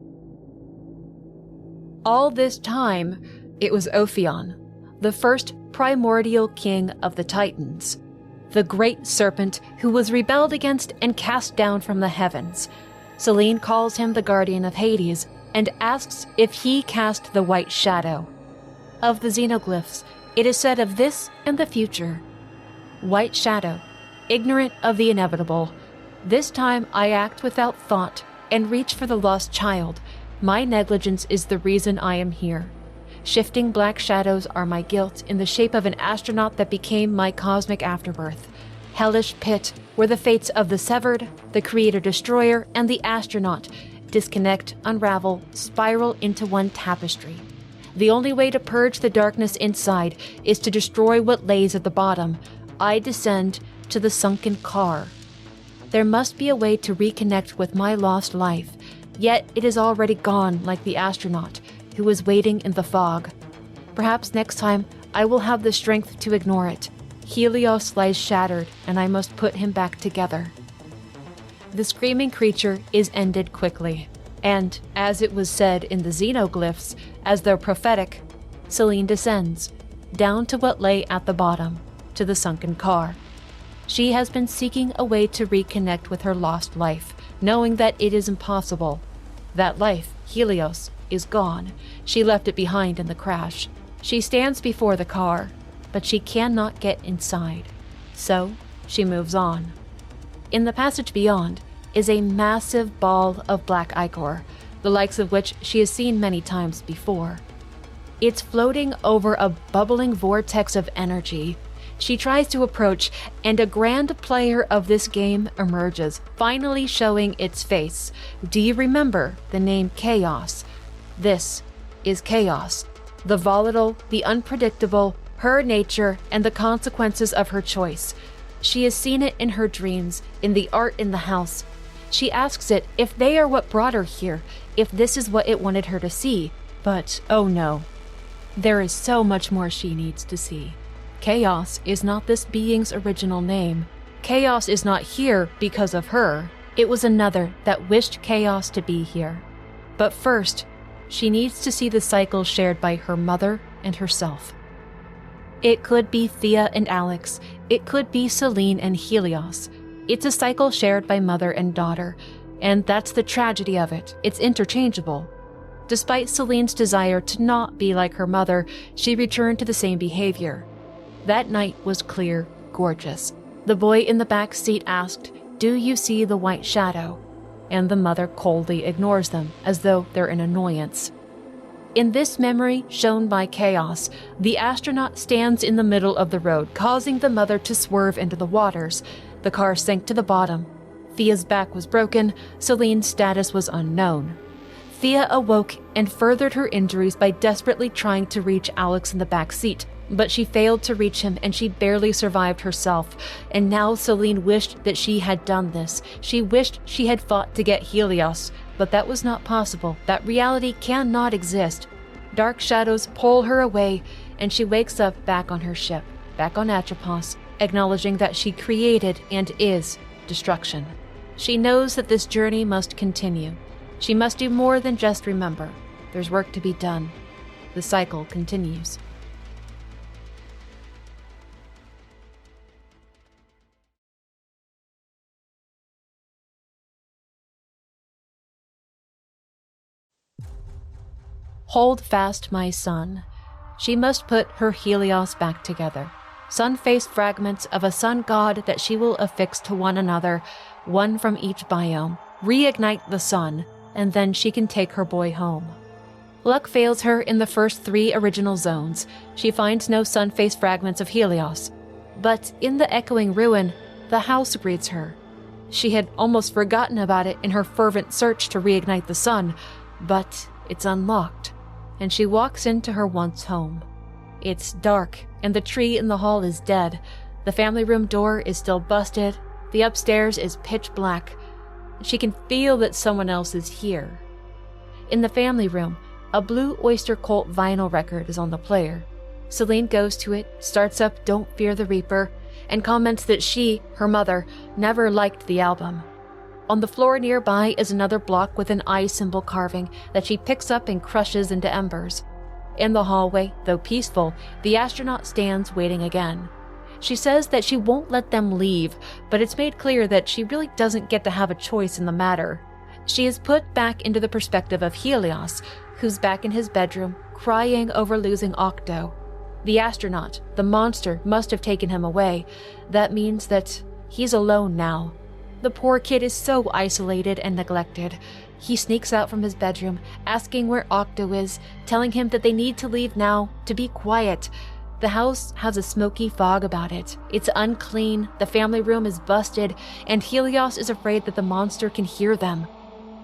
All this time, it was Ophion, the first primordial king of the Titans. the great serpent who was rebelled against and cast down from the heavens. Selene calls him the guardian of Hades and asks if he cast the white shadow. Of the xenoglyphs, it is said of this and the future: white shadow, ignorant of the inevitable. This time I act without thought and reach for the lost child. My negligence is the reason I am here. Shifting black shadows are my guilt in the shape of an astronaut that became my cosmic afterbirth. Hellish pit, where the fates of the severed, the creator-destroyer, and the astronaut disconnect, unravel, spiral into one tapestry. The only way to purge the darkness inside is to destroy what lays at the bottom. I descend to the sunken car. There must be a way to reconnect with my lost life, yet it is already gone, like the astronaut who is waiting in the fog. Perhaps next time I will have the strength to ignore it. Helios lies shattered, and I must put him back together. The screaming creature is ended quickly, and, as it was said in the xenoglyphs, as though prophetic, Selene descends, down to what lay at the bottom, to the sunken car. She has been seeking a way to reconnect with her lost life, knowing that it is impossible. That life, Helios, is gone. She left it behind in the crash. She stands before the car, but she cannot get inside. So, she moves on. In the passage beyond is a massive ball of black ichor, the likes of which she has seen many times before. It's floating over a bubbling vortex of energy. She tries to approach, and a grand player of this game emerges, finally showing its face. Do you remember the name Chaos? This is Chaos, the volatile, the unpredictable, her nature, and the consequences of her choice. She has seen it in her dreams, in the art in the house. She asks it if they are what brought her here, if this is what it wanted her to see. But, oh no, there is so much more she needs to see. Chaos is not this being's original name. Chaos is not here because of her. It was another that wished Chaos to be here. But first, she needs to see the cycle shared by her mother and herself. It could be Thea and Alex. It could be Selene and Helios. It's a cycle shared by mother and daughter, and that's the tragedy of it. It's interchangeable. Despite Selene's desire to not be like her mother, she returned to the same behavior. That night was clear, gorgeous. The boy in the back seat asked, "Do you see the white shadow?" And the mother coldly ignores them, as though they're an annoyance. In this memory shown by Chaos, the astronaut stands in the middle of the road, causing the mother to swerve into the waters. The car sank to the bottom. Thea's back was broken. Selene's status was unknown. Thea awoke and furthered her injuries by desperately trying to reach Alex in the back seat, but she failed to reach him and she barely survived herself. And now Selene wished that she had done this. She wished she had fought to get Helios, but that was not possible. That reality cannot exist. Dark shadows pull her away, and she wakes up back on her ship, back on Atropos, acknowledging that she created and is destruction. She knows that this journey must continue. She must do more than just remember. There's work to be done. The cycle continues. Hold fast, my son. She must put her Helios back together. Sun-faced fragments of a sun god that she will affix to one another, one from each biome. Reignite the sun, and then she can take her boy home. Luck fails her in the first 3 original zones. She finds no sun-faced fragments of Helios. But in the echoing ruin, the house greets her. She had almost forgotten about it in her fervent search to reignite the sun, but it's unlocked, and she walks into her once home. It's dark, and the tree in the hall is dead. The family room door is still busted. The upstairs is pitch black. She can feel that someone else is here. In the family room, a Blue Oyster Cult vinyl record is on the player. Selene goes to it, starts up Don't Fear the Reaper, and comments that she, her mother, never liked the album. On the floor nearby is another block with an eye symbol carving that she picks up and crushes into embers. In the hallway, though peaceful, the astronaut stands waiting again. She says that she won't let them leave, but it's made clear that she really doesn't get to have a choice in the matter. She is put back into the perspective of Helios, who's back in his bedroom, crying over losing Octo. The astronaut, the monster, must have taken him away. That means that he's alone now. The poor kid is so isolated and neglected. He sneaks out from his bedroom, asking where Octo is, telling him that they need to leave now, to be quiet. The house has a smoky fog about it. It's unclean, the family room is busted, and Helios is afraid that the monster can hear them.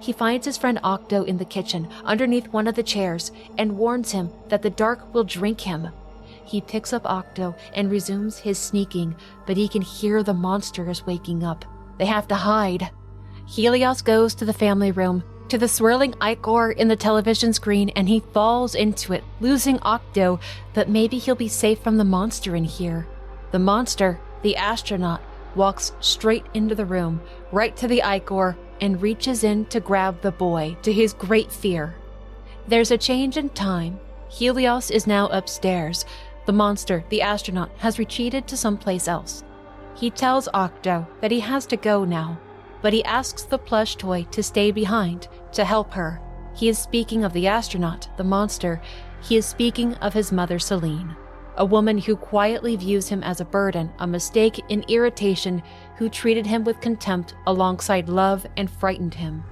He finds his friend Octo in the kitchen, underneath one of the chairs, and warns him that the dark will drink him. He picks up Octo and resumes his sneaking, but he can hear the monster is waking up. They have to hide. Helios goes to the family room, to the swirling ichor in the television screen, and he falls into it, losing Octo, but maybe he'll be safe from the monster in here. The monster, the astronaut, walks straight into the room, right to the ichor, and reaches in to grab the boy, to his great fear. There's a change in time. Helios is now upstairs. The monster, the astronaut, has retreated to someplace else. He tells Octo that he has to go now, but he asks the plush toy to stay behind, to help her. He is speaking of the astronaut, the monster. He is speaking of his mother, Celine, a woman who quietly views him as a burden, a mistake, an irritation, who treated him with contempt alongside love and frightened him.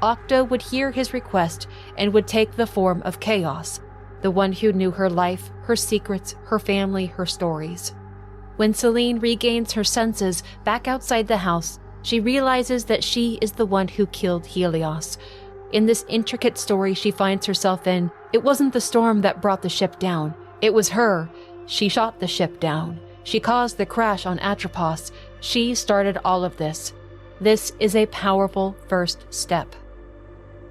Octo would hear his request and would take the form of Chaos, the one who knew her life, her secrets, her family, her stories. When Celine regains her senses back outside the house, she realizes that she is the one who killed Helios. In this intricate story she finds herself in, it wasn't the storm that brought the ship down. It was her. She shot the ship down. She caused the crash on Atropos. She started all of this. This is a powerful first step.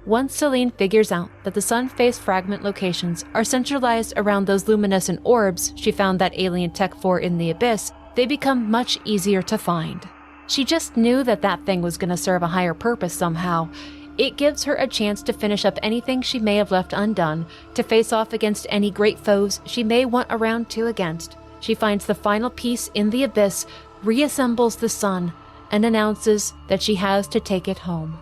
Once Celine figures out that the sun-face fragment locations are centralized around those luminescent orbs she found that alien tech for in the abyss, they become much easier to find. She just knew that that thing was going to serve a higher purpose somehow. It gives her a chance to finish up anything she may have left undone, to face off against any great foes she may want a round two against. She finds the final piece in the abyss, reassembles the sun, and announces that she has to take it home.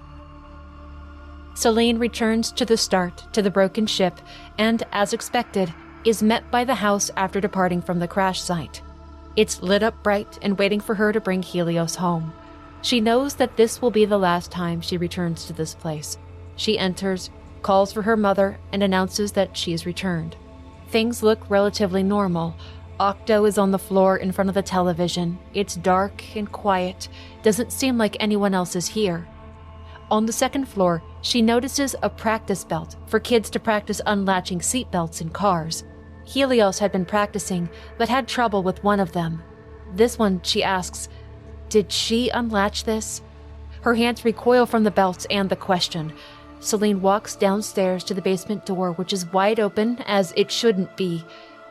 Celine returns to the start, to the broken ship, and, as expected, is met by the house after departing from the crash site. It's lit up bright and waiting for her to bring Helios home. She knows that this will be the last time she returns to this place. She enters, calls for her mother, and announces that she is returned. Things look relatively normal. Octo is on the floor in front of the television. It's dark and quiet. Doesn't seem like anyone else is here. On the second floor, she notices a practice belt for kids to practice unlatching seatbelts in cars. Helios had been practicing, but had trouble with one of them. This one, she asks, did she unlatch this? Her hands recoil from the belts and the question. Celine walks downstairs to the basement door, which is wide open, as it shouldn't be.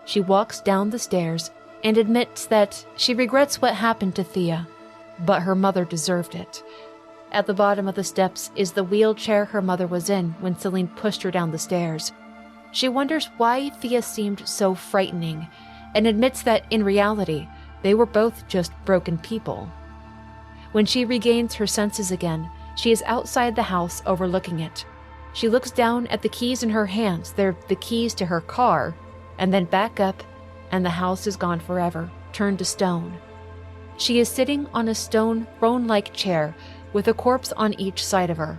She walks down the stairs and admits that she regrets what happened to Thea, but her mother deserved it. At the bottom of the steps is the wheelchair her mother was in when Celine pushed her down the stairs. She wonders why Thea seemed so frightening, and admits that, in reality, they were both just broken people. When she regains her senses again, she is outside the house overlooking it. She looks down at the keys in her hands. They're the keys to her car, and then back up, and the house is gone forever, turned to stone. She is sitting on a stone throne-like chair with a corpse on each side of her.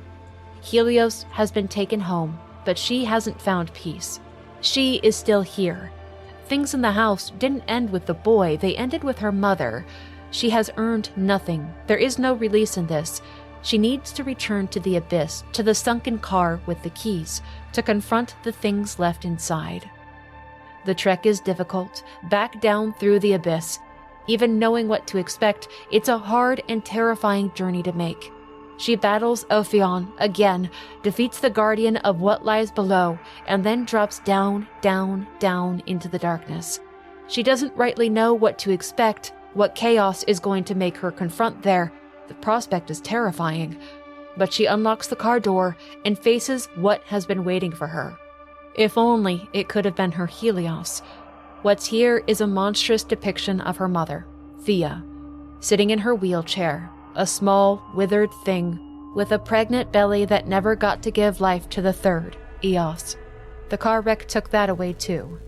Helios has been taken home, but she hasn't found peace. She is still here. Things in the house didn't end with the boy, they ended with her mother. She has earned nothing. There is no release in this. She needs to return to the abyss, to the sunken car with the keys, to confront the things left inside. The trek is difficult, back down through the abyss. Even knowing what to expect, it's a hard and terrifying journey to make. She battles Ophion again, defeats the guardian of what lies below, and then drops down, down, down into the darkness. She doesn't rightly know what to expect, what chaos is going to make her confront there. The prospect is terrifying. But she unlocks the car door and faces what has been waiting for her. If only it could have been her Helios. What's here is a monstrous depiction of her mother. Thea, sitting in her wheelchair, a small, withered thing with a pregnant belly that never got to give life to the third, Eos. The car wreck took that away too.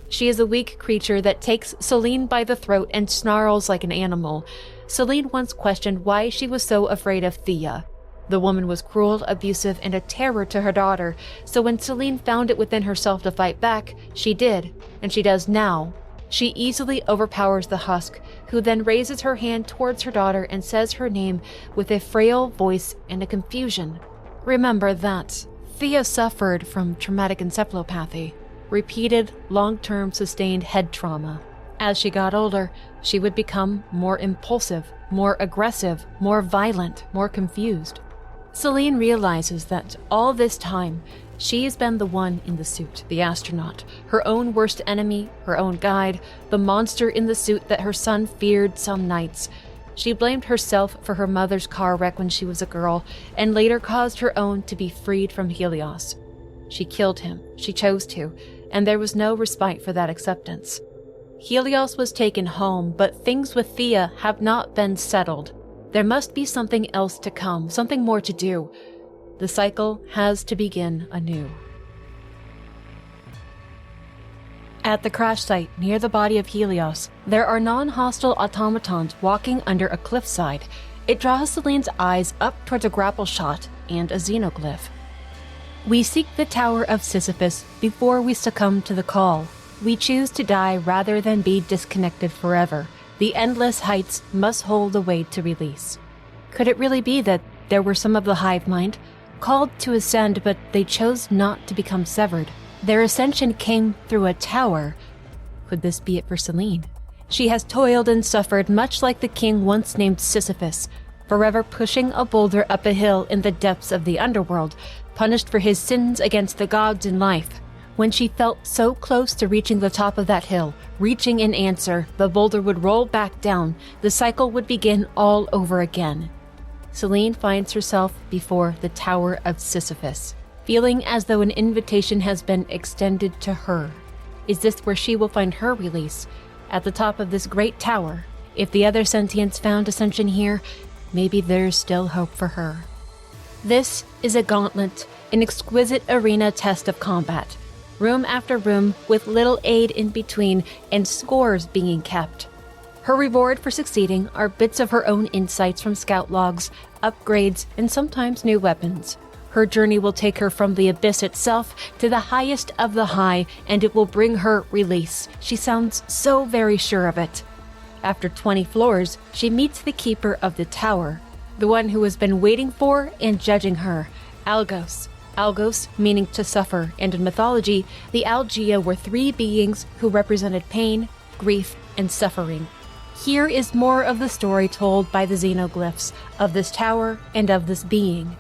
She is a weak creature that takes Celine by the throat and snarls like an animal. Celine once questioned why she was so afraid of Thea. The woman was cruel, abusive, and a terror to her daughter, so when Celine found it within herself to fight back, she did, and she does now. She easily overpowers the husk, who then raises her hand towards her daughter and says her name with a frail voice and a confusion. Remember that Thea suffered from traumatic encephalopathy, repeated long-term sustained head trauma. As she got older, she would become more impulsive, more aggressive, more violent, more confused. Celine realizes that all this time, she's been the one in the suit, the astronaut, her own worst enemy, her own guide, the monster in the suit that her son feared some nights. She blamed herself for her mother's car wreck when she was a girl, and later caused her own to be freed from Helios. She killed him, she chose to, and there was no respite for that acceptance. Helios was taken home, but things with Thea have not been settled. There must be something else to come, something more to do. The cycle has to begin anew. At the crash site near the body of Helios, there are non-hostile automatons walking under a cliffside. It draws Celine's eyes up towards a grapple shot and a xenoglyph. We seek the Tower of Sisyphus before we succumb to the call. We choose to die rather than be disconnected forever. The endless heights must hold the way to release. Could it really be that there were some of the hive mind, called to ascend, but they chose not to become severed? Their ascension came through a tower. Could this be it for Celine? She has toiled and suffered much like the king once named Sisyphus, forever pushing a boulder up a hill in the depths of the underworld, punished for his sins against the gods in life. When she felt so close to reaching the top of that hill, reaching an answer, the boulder would roll back down. The cycle would begin all over again. Celine finds herself before the Tower of Sisyphus, feeling as though an invitation has been extended to her. Is this where she will find her release? At the top of this great tower? If the other sentients found ascension here, maybe there's still hope for her. This is a gauntlet, an exquisite arena test of combat. Room after room, with little aid in between, and scores being kept. Her reward for succeeding are bits of her own insights from scout logs, upgrades, and sometimes new weapons. Her journey will take her from the abyss itself to the highest of the high, and it will bring her release. She sounds so very sure of it. After 20 floors, she meets the keeper of the tower, the one who has been waiting for and judging her, Algos. Algos meaning to suffer, and in mythology, the Algaea were three beings who represented pain, grief, and suffering. Here is more of the story told by the xenoglyphs of this tower and of this being.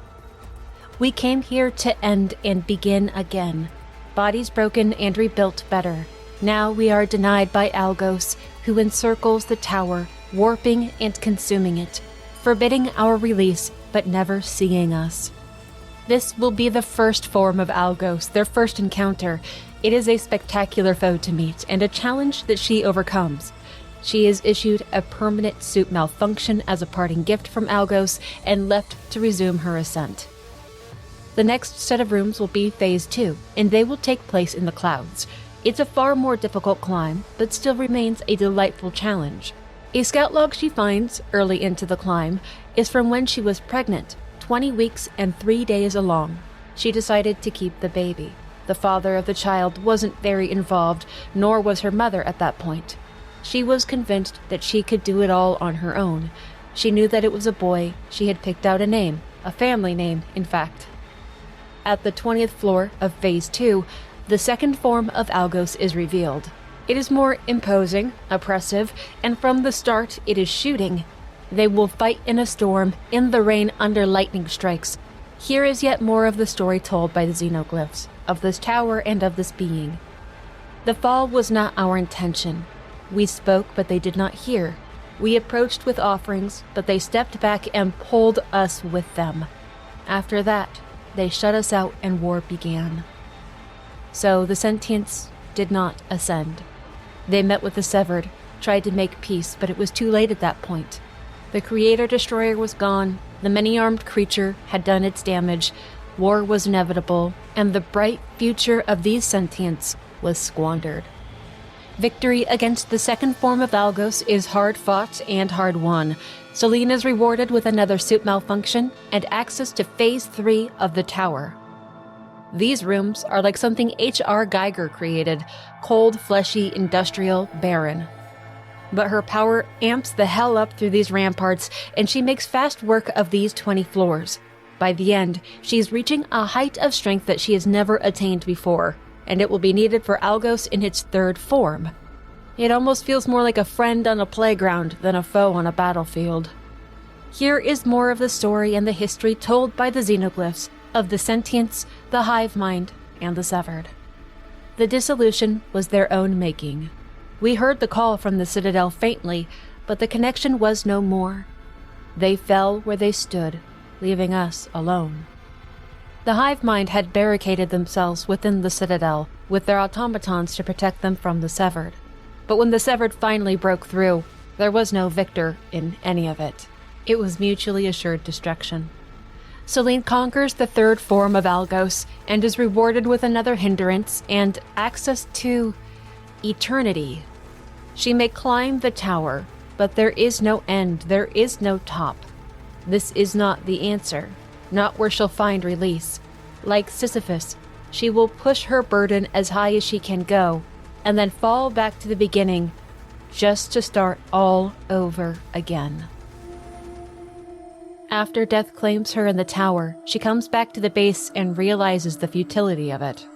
We came here to end and begin again. Bodies broken and rebuilt better. Now we are denied by Algos, who encircles the tower, warping and consuming it, forbidding our release but never seeing us. This will be the first form of Algos, their first encounter. It is a spectacular foe to meet, and a challenge that she overcomes. She is issued a permanent suit malfunction as a parting gift from Algos, and left to resume her ascent. The next set of rooms will be Phase 2, and they will take place in the clouds. It's a far more difficult climb, but still remains a delightful challenge. A scout log she finds early into the climb is from when she was pregnant, 20 weeks and 3 days along. She decided to keep the baby. The father of the child wasn't very involved, nor was her mother at that point. She was convinced that she could do it all on her own. She knew that it was a boy. She had picked out a name, a family name, in fact. At the 20th floor of Phase 2, the second form of Algos is revealed. It is more imposing, oppressive, and from the start it is shooting. They will fight in a storm, in the rain under lightning strikes. Here is yet more of the story told by the xenoglyphs, of this tower and of this being. The fall was not our intention. We spoke, but they did not hear. We approached with offerings, but they stepped back and pulled us with them. After that, they shut us out and war began. So the sentients did not ascend. They met with the severed, tried to make peace, but it was too late at that point. The Creator-Destroyer was gone, the many-armed creature had done its damage, war was inevitable, and the bright future of these sentients was squandered. Victory against the second form of Algos is hard-fought and hard-won. Selene is rewarded with another suit malfunction and access to Phase 3 of the tower. These rooms are like something H.R. Geiger created, cold, fleshy, industrial, barren. But her power amps the hell up through these ramparts, and she makes fast work of these 20 floors. By the end, she's reaching a height of strength that she has never attained before, and it will be needed for Algos in its third form. It almost feels more like a friend on a playground than a foe on a battlefield. Here is more of the story and the history told by the xenoglyphs of the sentients, the hive mind, and the severed. The dissolution was their own making. We heard the call from the Citadel faintly, but the connection was no more. They fell where they stood, leaving us alone. The hive mind had barricaded themselves within the Citadel, with their automatons to protect them from the severed. But when the severed finally broke through, there was no victor in any of it. It was mutually assured destruction. Selene conquers the third form of Algos and is rewarded with another hindrance and access to eternity. She may climb the tower, but there is no end, there is no top. This is not the answer, not where she'll find release. Like Sisyphus, she will push her burden as high as she can go, and then fall back to the beginning, just to start all over again. After death claims her in the tower, she comes back to the base and realizes the futility of it.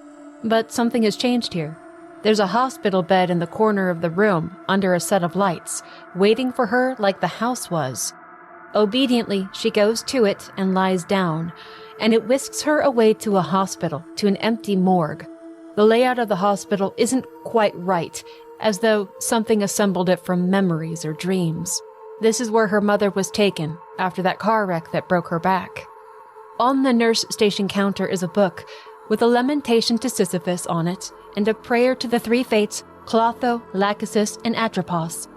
But something has changed here. There's a hospital bed in the corner of the room, under a set of lights, waiting for her like the house was. Obediently, she goes to it and lies down, and it whisks her away to a hospital, to an empty morgue. The layout of the hospital isn't quite right, as though something assembled it from memories or dreams. This is where her mother was taken, after that car wreck that broke her back. On the nurse station counter is a book, with a lamentation to Sisyphus on it, and a prayer to the three fates, Clotho, Lachesis, and Atropos.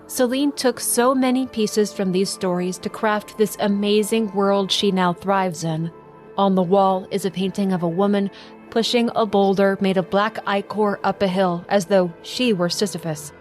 Selene took so many pieces from these stories to craft this amazing world she now thrives in. On the wall is a painting of a woman pushing a boulder made of black ichor up a hill as though she were Sisyphus.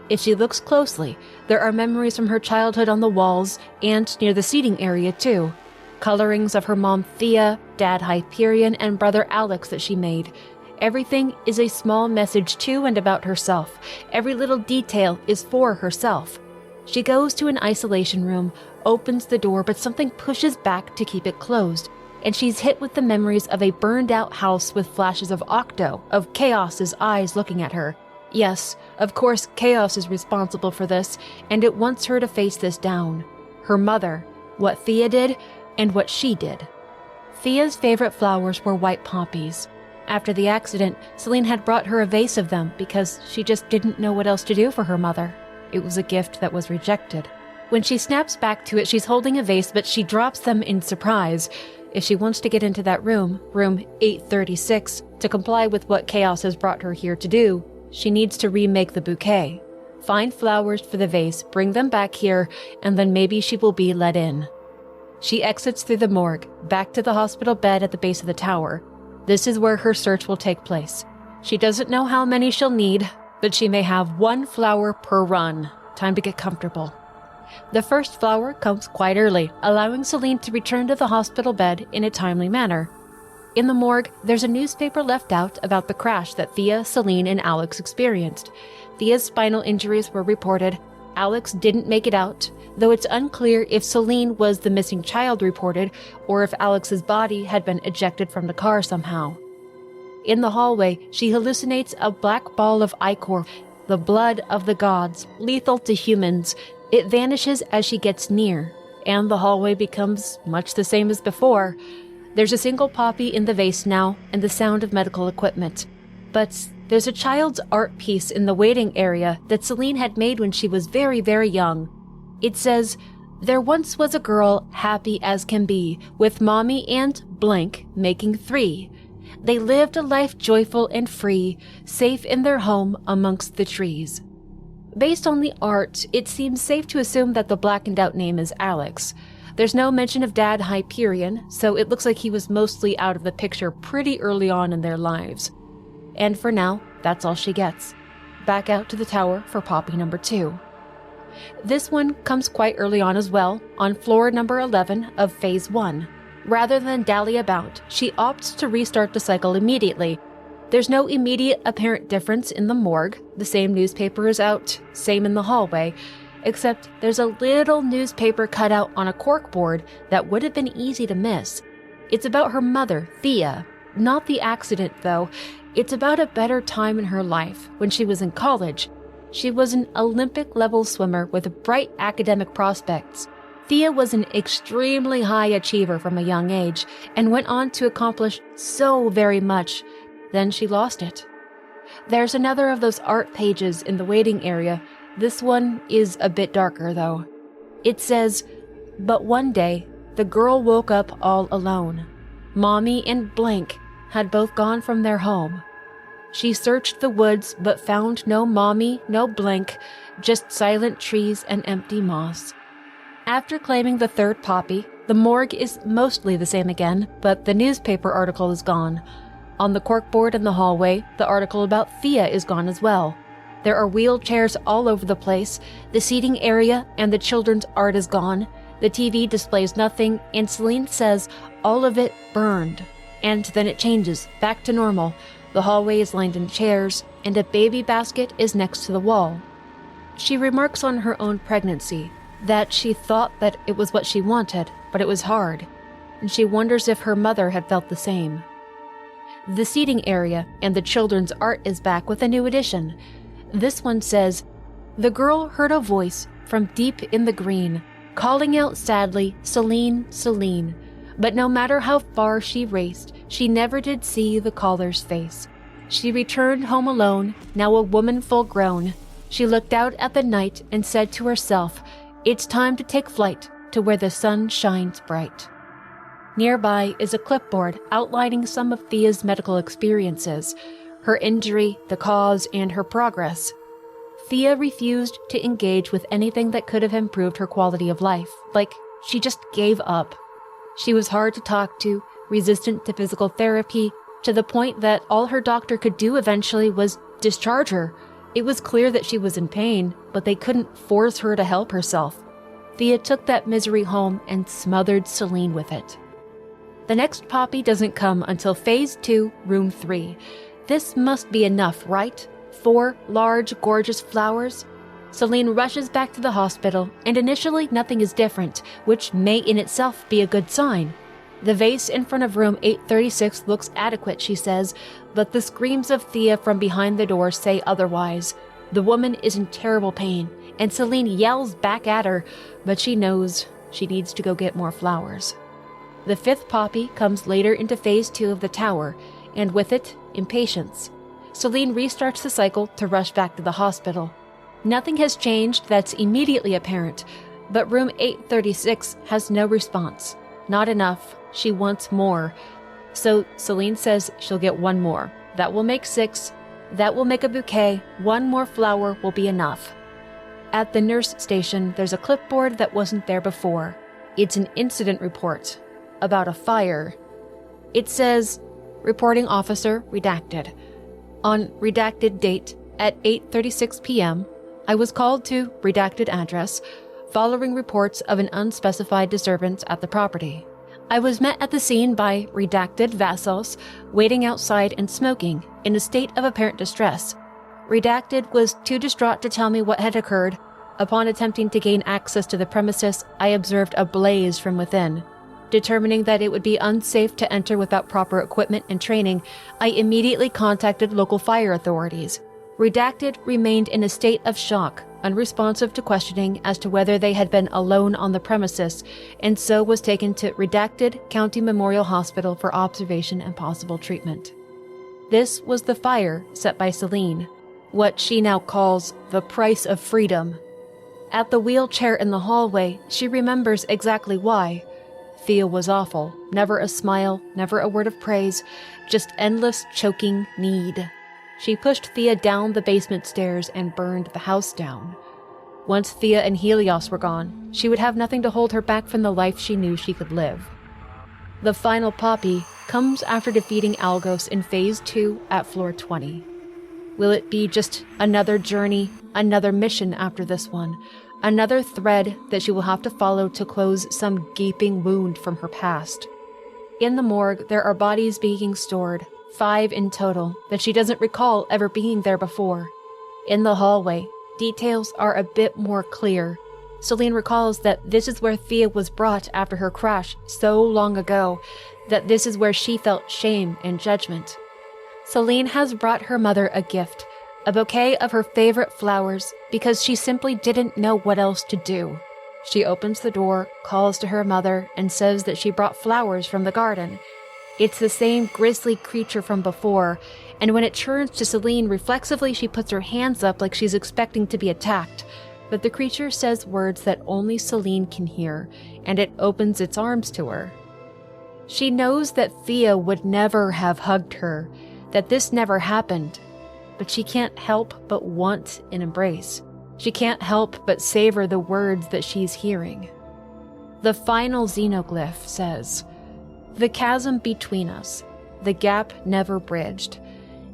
If she looks closely, there are memories from her childhood on the walls and near the seating area too. Colorings of her mom Thea, dad Hyperion, and brother Alex that she made. Everything is a small message to and about herself. Every little detail is for herself. She goes to an isolation room, opens the door, but something pushes back to keep it closed, and she's hit with the memories of a burned-out house with flashes of Octo, of Chaos's eyes looking at her. Yes, of course, Chaos is responsible for this, and it wants her to face this down. Her mother, what Thea did, and what she did. Thea's favorite flowers were white poppies. After the accident, Selene had brought her a vase of them because she just didn't know what else to do for her mother. It was a gift that was rejected. When she snaps back to it, she's holding a vase, but she drops them in surprise. If she wants to get into that room, room 836, to comply with what Chaos has brought her here to do, she needs to remake the bouquet. Find flowers for the vase, bring them back here, and then maybe she will be let in. She exits through the morgue, back to the hospital bed at the base of the tower. This is where her search will take place. She doesn't know how many she'll need, but she may have one flower per run. Time to get comfortable. The first flower comes quite early, allowing Selene to return to the hospital bed in a timely manner. In the morgue, there's a newspaper left out about the crash that Thea, Selene, and Alex experienced. Thea's spinal injuries were reported. Alex didn't make it out, though it's unclear if Selene was the missing child reported or if Alex's body had been ejected from the car somehow. In the hallway, she hallucinates a black ball of ichor, the blood of the gods, lethal to humans. It vanishes as she gets near, and the hallway becomes much the same as before. There's a single poppy in the vase now, and the sound of medical equipment. But there's a child's art piece in the waiting area that Selene had made when she was very, very young. It says, "There once was a girl happy as can be, with mommy and blank making three. They lived a life joyful and free, safe in their home amongst the trees." Based on the art, it seems safe to assume that the blackened out name is Alex. There's no mention of Dad Hyperion, so it looks like he was mostly out of the picture pretty early on in their lives. And for now, that's all she gets. Back out to the tower for Poppy number 2. This one comes quite early on as well, on floor number 11 of Phase 1. Rather than dally about, she opts to restart the cycle immediately. There's no immediate apparent difference in the morgue, the same newspaper is out, same in the hallway, except there's a little newspaper cut out on a corkboard that would have been easy to miss. It's about her mother, Thea. Not the accident, though. It's about a better time in her life, when she was in college. She was an Olympic-level swimmer with bright academic prospects. Thea was an extremely high achiever from a young age, and went on to accomplish so very much. Then she lost it. There's another of those art pages in the waiting area. This one is a bit darker, though. It says, "But one day, the girl woke up all alone. Mommy and blank had both gone from their home. She searched the woods, but found no mommy, no blank, just silent trees and empty moss." After claiming the third Poppy, the morgue is mostly the same again, but the newspaper article is gone. On the corkboard in the hallway, the article about Thea is gone as well. There are wheelchairs all over the place, the seating area and the children's art is gone, the TV displays nothing, and Celine says all of it burned. And then it changes, back to normal. The hallway is lined in chairs, and a baby basket is next to the wall. She remarks on her own pregnancy, that she thought that it was what she wanted, but it was hard, and she wonders if her mother had felt the same. The seating area and the children's art is back with a new addition. This one says, "The girl heard a voice from deep in the green, calling out sadly, 'Celine, Celine.' But no matter how far she raced, she never did see the caller's face. She returned home alone, now a woman full grown. She looked out at the night and said to herself, 'It's time to take flight to where the sun shines bright.'" Nearby is a clipboard outlining some of Thea's medical experiences, her injury, the cause, and her progress. Thea refused to engage with anything that could have improved her quality of life, like she just gave up. She was hard to talk to, resistant to physical therapy, to the point that all her doctor could do eventually was discharge her. It was clear that she was in pain, but they couldn't force her to help herself. Thea took that misery home and smothered Celine with it. The next Poppy doesn't come until Phase 2, Room 3. This must be enough, right? 4 large, gorgeous flowers? Celine rushes back to the hospital, and initially nothing is different, which may in itself be a good sign. The vase in front of room 836 looks adequate, she says, but the screams of Thea from behind the door say otherwise. The woman is in terrible pain, and Celine yells back at her, but she knows she needs to go get more flowers. The 5th Poppy comes later into Phase 2 of the tower, and with it, impatience. Celine restarts the cycle to rush back to the hospital. Nothing has changed that's immediately apparent, but room 836 has no response. Not enough. She wants more. So Celine says she'll get one more. That will make 6. That will make a bouquet. One more flower will be enough. At the nurse station, there's a clipboard that wasn't there before. It's an incident report about a fire. It says, "Reporting officer redacted. On redacted date at 8:36 p.m., I was called to redacted address following reports of an unspecified disturbance at the property. I was met at the scene by redacted Vassos, waiting outside and smoking, in a state of apparent distress. Redacted was too distraught to tell me what had occurred. Upon attempting to gain access to the premises, I observed a blaze from within. Determining that it would be unsafe to enter without proper equipment and training, I immediately contacted local fire authorities. Redacted remained in a state of shock, unresponsive to questioning as to whether they had been alone on the premises, and so was taken to Redacted County Memorial Hospital for observation and possible treatment." This was the fire set by Celine, what she now calls the price of freedom. At the wheelchair in the hallway, she remembers exactly why. Thea was awful. Never a smile, never a word of praise, just endless choking need. She pushed Thea down the basement stairs and burned the house down. Once Thea and Helios were gone, she would have nothing to hold her back from the life she knew she could live. The final poppy comes after defeating Algos in Phase 2 at Floor 20. Will it be just another journey, another mission after this one, another thread that she will have to follow to close some gaping wound from her past? In the morgue, there are bodies being stored, 5 in total, that she doesn't recall ever being there before. In the hallway, details are a bit more clear. Celine recalls that this is where Thea was brought after her crash so long ago, that this is where she felt shame and judgment. Celine has brought her mother a gift, a bouquet of her favorite flowers, because she simply didn't know what else to do. She opens the door, calls to her mother, and says that she brought flowers from the garden. It's the same grisly creature from before, and when it turns to Celine, reflexively she puts her hands up like she's expecting to be attacked. But the creature says words that only Celine can hear, and it opens its arms to her. She knows that Thea would never have hugged her, that this never happened, but she can't help but want an embrace. She can't help but savor the words that she's hearing. The final xenoglyph says, "The chasm between us, the gap never bridged,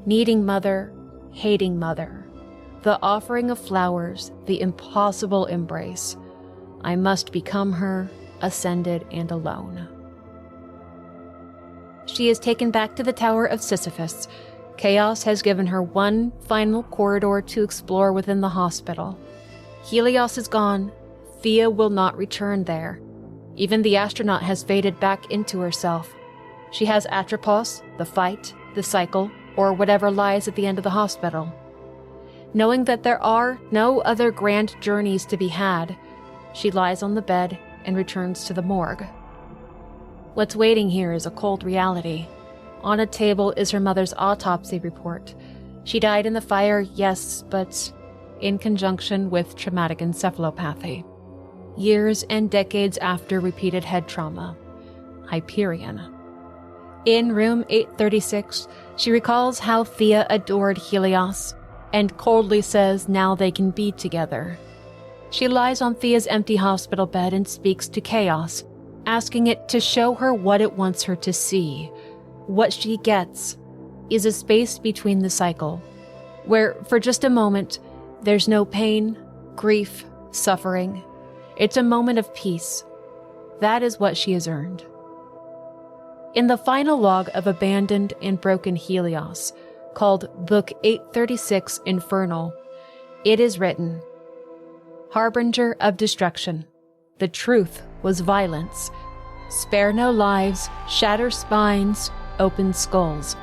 needing mother, hating mother, the offering of flowers, the impossible embrace. I must become her, ascended and alone." She is taken back to the Tower of Sisyphus. Chaos has given her one final corridor to explore within the hospital. Helios is gone. Thea will not return there. Even the astronaut has faded back into herself. She has Atropos, the fight, the cycle, or whatever lies at the end of the hospital. Knowing that there are no other grand journeys to be had, she lies on the bed and returns to the morgue. What's waiting here is a cold reality. On a table is her mother's autopsy report. She died in the fire, yes, but in conjunction with traumatic encephalopathy. Years and decades after repeated head trauma. Hyperion. In room 836, she recalls how Thea adored Helios, and coldly says now they can be together. She lies on Thea's empty hospital bed and speaks to Chaos, asking it to show her what it wants her to see. What she gets is a space between the cycle, where for just a moment, there's no pain, grief, suffering. It's a moment of peace. That is what she has earned. In the final log of Abandoned and Broken Helios, called Book 836 Infernal, it is written, "Harbinger of destruction, the truth was violence. Spare no lives, shatter spines, open skulls.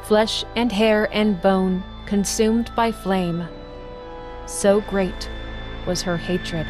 Flesh and hair and bone consumed by flame. So great was her hatred."